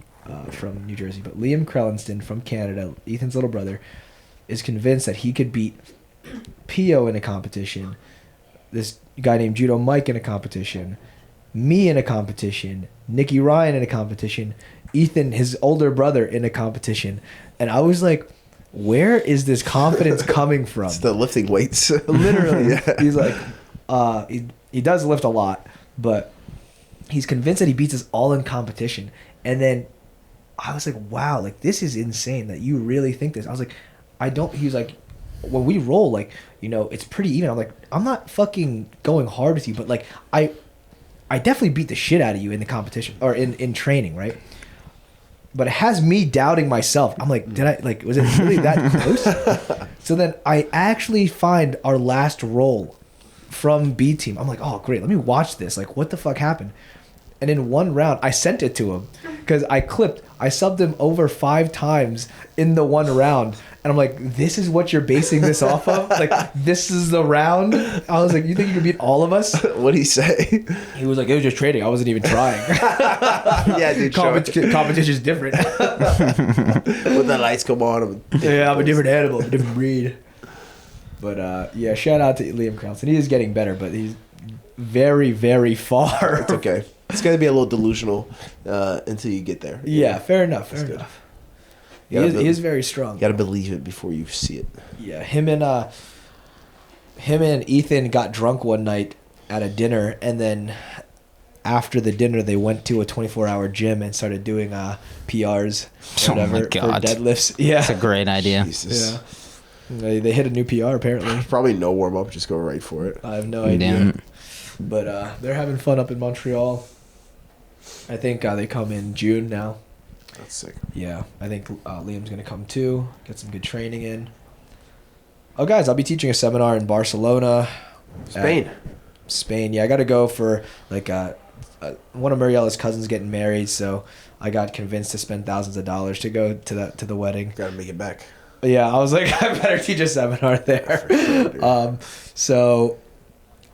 from New Jersey, but Liam Krellinston from Canada, Ethan's little brother, is convinced that he could beat Pio in a competition, this guy named Judo Mike in a competition, me in a competition, Nicky Ryan in a competition, Ethan, his older brother, in a competition. And I was like, where is this confidence coming from? It's the lifting weights. Literally. Yeah. He's like, he does lift a lot, but he's convinced that he beats us all in competition. And then I was like, wow, like this is insane that you really think this. I was like, he was like, when we roll, like, you know, it's pretty even. I'm like, I'm not fucking going hard with you, but like, I definitely beat the shit out of you in the competition or in training, right? But it has me doubting myself. I'm like, was it really that close? So then I actually find our last roll from B team. I'm like, oh great, let me watch this. Like, what the fuck happened? And in one round, I sent it to him because I subbed him over 5 times in the one round. And I'm like, this is what you're basing this off of? Like, this is the round? I was like, you think you can beat all of us? What'd he say? He was like, it was just trading. I wasn't even trying. Yeah, dude. Competition's different. When the lights come on. Yeah, I'm a different animal, a different breed. But yeah, shout out to Liam Krellinston. He is getting better, but he's very, very far. It's okay. It's going to be a little delusional until you get there. Yeah, fair enough. Fair That's enough. He is very strong. You got to believe it before you see it. Yeah, him and Ethan got drunk one night at a dinner, and then after the dinner, they went to a 24-hour gym and started doing PRs, Oh my whatever, God. for deadlifts. Yeah, That's a great idea. Jesus. yeah. They hit a new PR apparently. Probably no warm up. Just go right for it. I have no idea. Damn. But they're having fun up in Montreal. I think they come in June now. That's sick. Yeah, I think Liam's going to come too. Get some good training in. Oh, guys, I'll be teaching a seminar in Barcelona. Spain. Spain, yeah. I got to go for, like, one of Mariella's cousins getting married, so I got convinced to spend thousands of dollars to go to the wedding. Got to make it back. Yeah, I was like, I better teach a seminar there. For sure, dude. So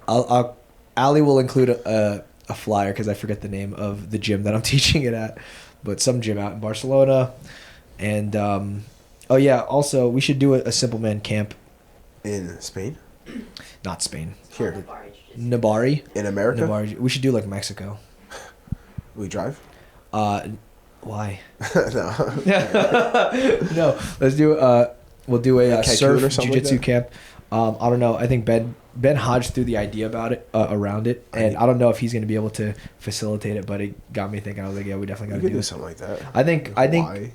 Ali will include a flyer because I forget the name of the gym that I'm teaching it at, but some gym out in Barcelona. And oh yeah, also we should do a Simpleman camp. In Spain? Not Spain. Here. Nabari. In America? Nabari. We should do like Mexico. We drive? Why? No. No, let's do we'll do a Cancun surf or something jiu-jitsu like that? camp. I don't know. I think Ben Hodge threw the idea about it around it, and I don't know if he's going to be able to facilitate it. But it got me thinking. I was like, yeah, we definitely We got to could do do it. something like that. I think. Hawaii.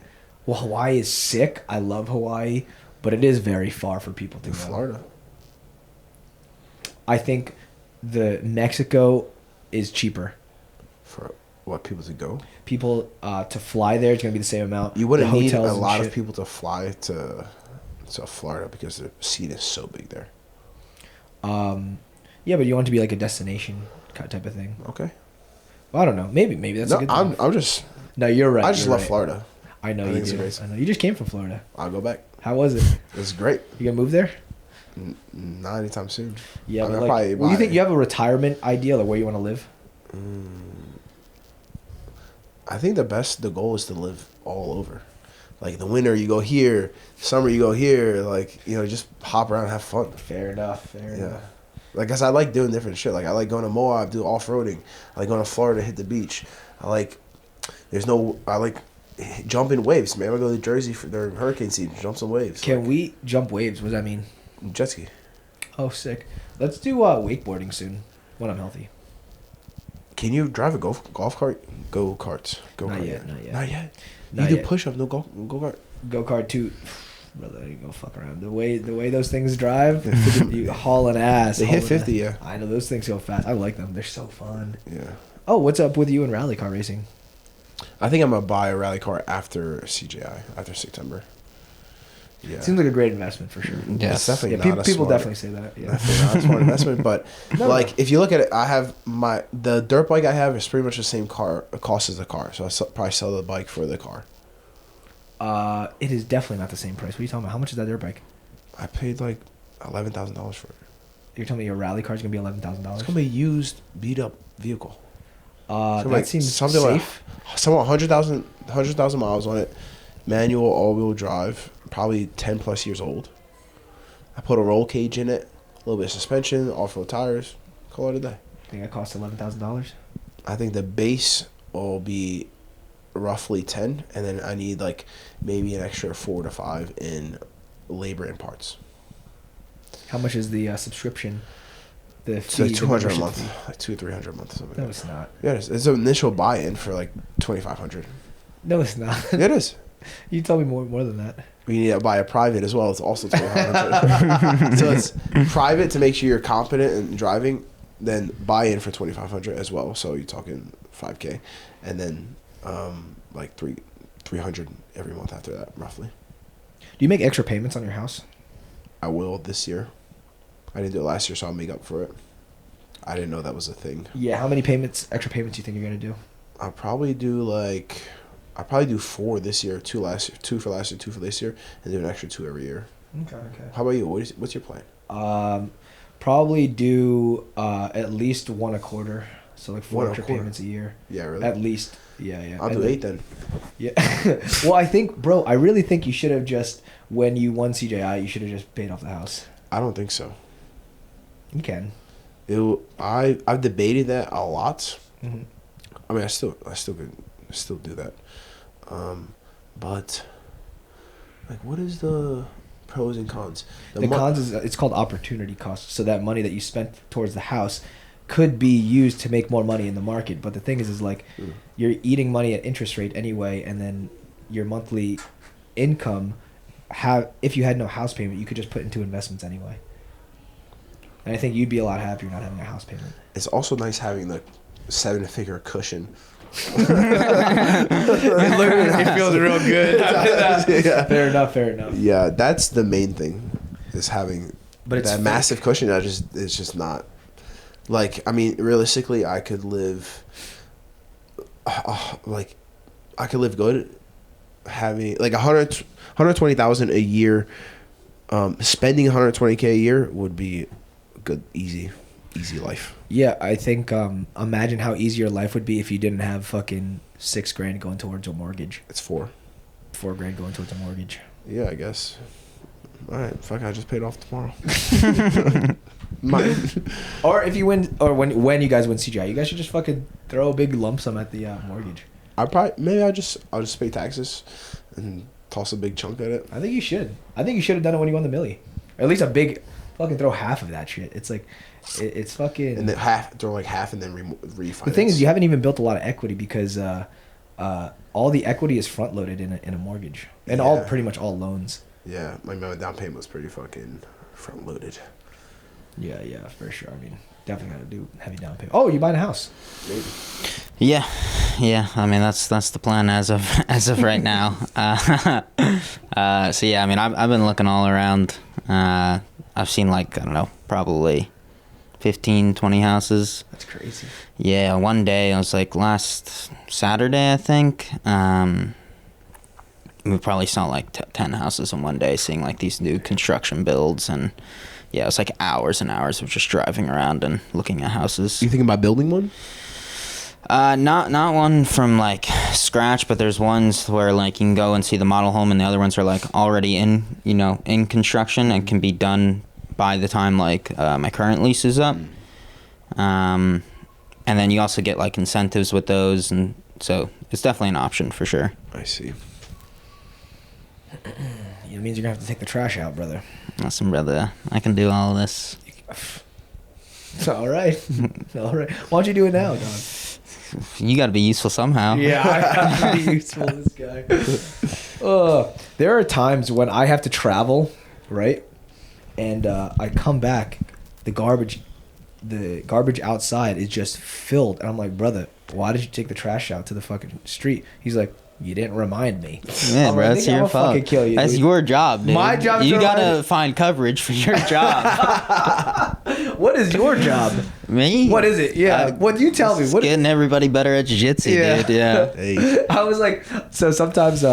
Well, Hawaii is sick. I love Hawaii, but it is very far for people to go. Florida. I think the Mexico is cheaper. For what, people to go? People to fly there is going to be the same amount. You wouldn't The need a hotels and lot of shit. people to fly to Florida because the scene is so big there. Yeah, but you want it to be like a destination type of thing. Okay. Well, I don't know. Maybe that's a No, good thing. I'm just. No, you're right. I just you're love right. Florida. I know I you think it's do. amazing. I know you just came from Florida. I'll go back. How was it? It's great. You gonna move there? Not anytime soon. Yeah, I mean, but I'll like, probably well, you buy- think you have a retirement idea, like where you want to live? I think the goal is to live all over. Like the winter you go here, summer you go here. Like, you know, just hop around and have fun. Fair enough. Fair Yeah. enough. Like, 'cause I like doing different shit. Like, I like going to Moab, do off-roading. I like going to Florida, hit the beach. I like jumping waves. Maybe I go to Jersey during hurricane season, jump some waves. Can we jump waves? What does that mean? Jet ski. Oh, sick. Let's do wakeboarding soon when I'm healthy. Can you drive a golf cart? Go-karts. Not yet. Not yet. Not You do yet. push-ups, no go-kart. Go kart too. Brother, you go fuck around. The way those things drive, you hauling ass. They hit hauling 50, ass. yeah. I know those things go fast. I like them. They're so fun. Yeah. Oh, what's up with you and rally car racing? I think I'm going to buy a rally car after CJI, after September. Yeah. Seems like a great investment for sure. Yes. It's definitely Yeah, not a people smart- definitely say that. Yeah. Definitely not a smart investment, but No, like no. if you look at it, I have the dirt bike I have is pretty much the same cost as the car, so I probably sell the bike for the car. It is definitely not the same price. What are you talking about? How much is that dirt bike? I paid like $11,000 for it. You're telling me your rally car is gonna be $11,000? It's gonna be a used, beat up vehicle. That like seems something safe. like somewhat 100,000 miles on it, manual all-wheel drive, probably 10 plus years old. I put a roll cage in it, a little bit of suspension, off-road tires, call it a day. I think that costs $11,000. I think the base will be roughly 10, and then I need like maybe an extra 4 to 5 in labor and parts. How much is the subscription? The It's fee, like the 200 a membership month, fee? like 200-300 a month. Something No, like it's that. not. Yeah, it's an initial buy-in for like 2,500. No, it's not. Yeah, it is. You tell me more than that. We need to buy a private as well. It's also 2,500. So it's private to make sure you're competent in driving, then buy-in for 2,500 as well. So you're talking 5K, and then like 300 every month after that, roughly. Do you make extra payments on your house? I will this year. I didn't do it last year, so I'll make up for it. I didn't know that was a thing. Yeah. How many extra payments do you think you're gonna do? I'll probably do 4 this year, 2 last year, 2 for last year, 2 for this year, and do an extra 2 every year. Okay. How about you? What's your plan? Probably do at least one a quarter. So like 4 One a extra quarter? payments a year. Yeah, really? At least. Yeah. I'll And do then- 8 then. Yeah. Well, I really think you should have just, when you won CJI, you should have just paid off the house. I don't think so. You can. I've debated that a lot. Mm-hmm. I mean, I still could do that. But Like, what is the pros and cons? The cons is it's called opportunity cost. So that money that you spent towards the house could be used to make more money in the market. But the thing is like you're eating money at interest rate anyway, and then your monthly income, if you had no house payment, you could just put into investments anyway. And I think you'd be a lot happier not having a house payment. It's also nice having the 7-figure cushion. It feels real good. Yeah. Fair enough. Yeah, that's the main thing, is having it's that massive cushion. It's just not. Like, I mean, realistically, I could live, I could live good having, like, 120,000 a year. Spending 120K a year would be good, easy life. Yeah, I think, imagine how easy your life would be if you didn't have fucking $6,000 going towards a mortgage. It's $4,000 going towards a mortgage. Yeah, I guess. All right, fuck, I just paid off tomorrow. Or if you win, or when you guys win CGI, you guys should just fucking throw a big lump sum at the mortgage. I'll just pay taxes and toss a big chunk at it. I think you should. I think you should have done it when you won the milli. Or at least a big, fucking throw half of that shit. It's like, it's fucking. And then throw like half and then refinance. The thing is, you haven't even built a lot of equity because all the equity is front loaded in a mortgage, and pretty much all loans. Yeah, my down payment was pretty fucking front loaded. Yeah, for sure. I mean, definitely gotta do heavy down payment. Oh, you buying a house? Maybe. Yeah. I mean, that's the plan as of right now. So yeah, I mean, I've been looking all around. I've seen, like, I don't know, probably 15, 20 houses. That's crazy. Yeah, one day, I was like, last Saturday, I think, we probably saw like 10 houses in one day, seeing like these new construction builds, and yeah, it was like hours and hours of just driving around and looking at houses. You thinking about building one? Not one from like scratch, but there's ones where like you can go and see the model home, and the other ones are like already in construction and can be done by the time like my current lease is up. And then you also get like incentives with those, and so it's definitely an option for sure. I see. It means you're gonna have to take the trash out, brother. Listen, brother, I can do all of this. All right. Why don't you do it now, Don? You got to be useful somehow. Yeah, I have to be useful, this guy. There are times when I have to travel, right? And I come back, the garbage outside is just filled, and I'm like, brother, why did you take the trash out to the fucking street? He's like, you didn't remind me. Yeah, bro, that's your fault. Kill you, that's dude. your job, dude. My job. You gotta find coverage for your job. What is your job? Me? What is it? Yeah. What you tell me? What getting everybody better at jiu-jitsu, dude. Yeah. Hey. I was like, so sometimes,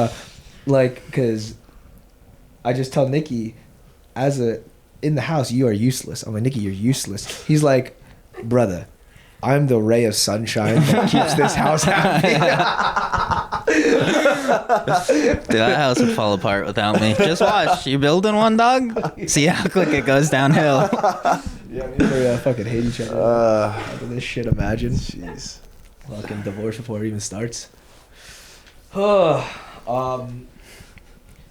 because I just tell Nicky, in the house, you are useless. I'm like, Nicky, you're useless. He's like, brother, I'm the ray of sunshine that keeps this house happy. Dude, that house would fall apart without me. Just watch. You building one, dog? See how quick it goes downhill. Yeah, we fucking hate each other. After this shit, imagine. Jeez. Fucking divorce before it even starts. Hey,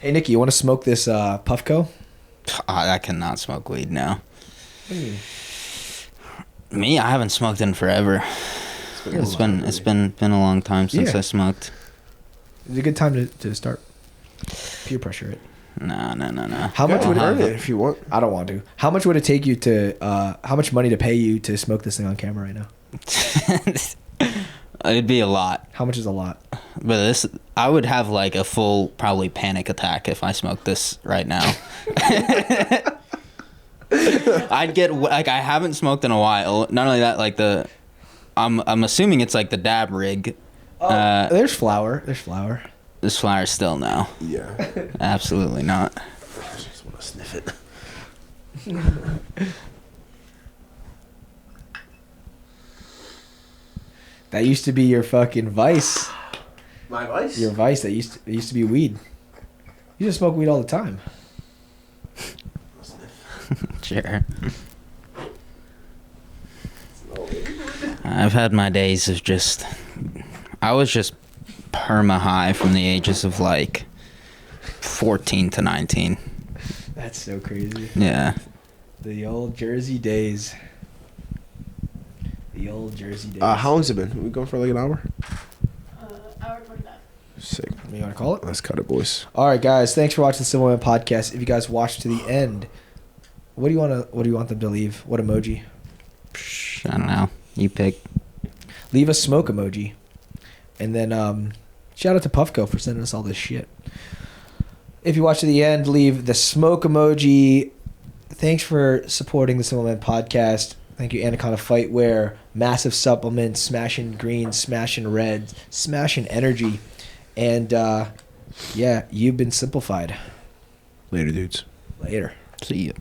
Nicky, you want to smoke this Puffco? I cannot smoke weed now. Me, I haven't smoked in forever. It's been a long time since I smoked. It's a good time to start. Peer pressure it. No. How much would it if you want? I don't want to. How much would it take you to? How much money to pay you to smoke this thing on camera right now? It'd be a lot. How much is a lot? But I would have like a full probably panic attack if I smoked this right now. I'd get like, I haven't smoked in a while. Not only that, like I'm assuming it's like the dab rig. There's flour. There's flour still no. Yeah. Absolutely not. I just want to sniff it. That used to be your fucking vice. My vice? Your vice. That used to be weed. You just smoke weed all the time. Sure. I've had my days of I was just perma high from the ages of like 14-19. That's so crazy. Yeah. The old Jersey days. The old Jersey days. How long's it been? We going for like an hour? Hour 25. Sick. What do you want to call it? Let's cut it, boys. All right, guys. Thanks for watching the Simpleman podcast. If you guys watched to the end, what do you want them to leave? What emoji? Psh, I don't know. You pick. Leave a smoke emoji. And then shout out to Puffco for sending us all this shit. If you watch to the end, leave the smoke emoji. Thanks for supporting the Simpleman podcast. Thank you, Anaconda Fightwear, MASF Supplements, Smashing Green, Smashing Red, Smashing Energy. And, yeah, you've been simplified. Later, dudes. Later. See ya.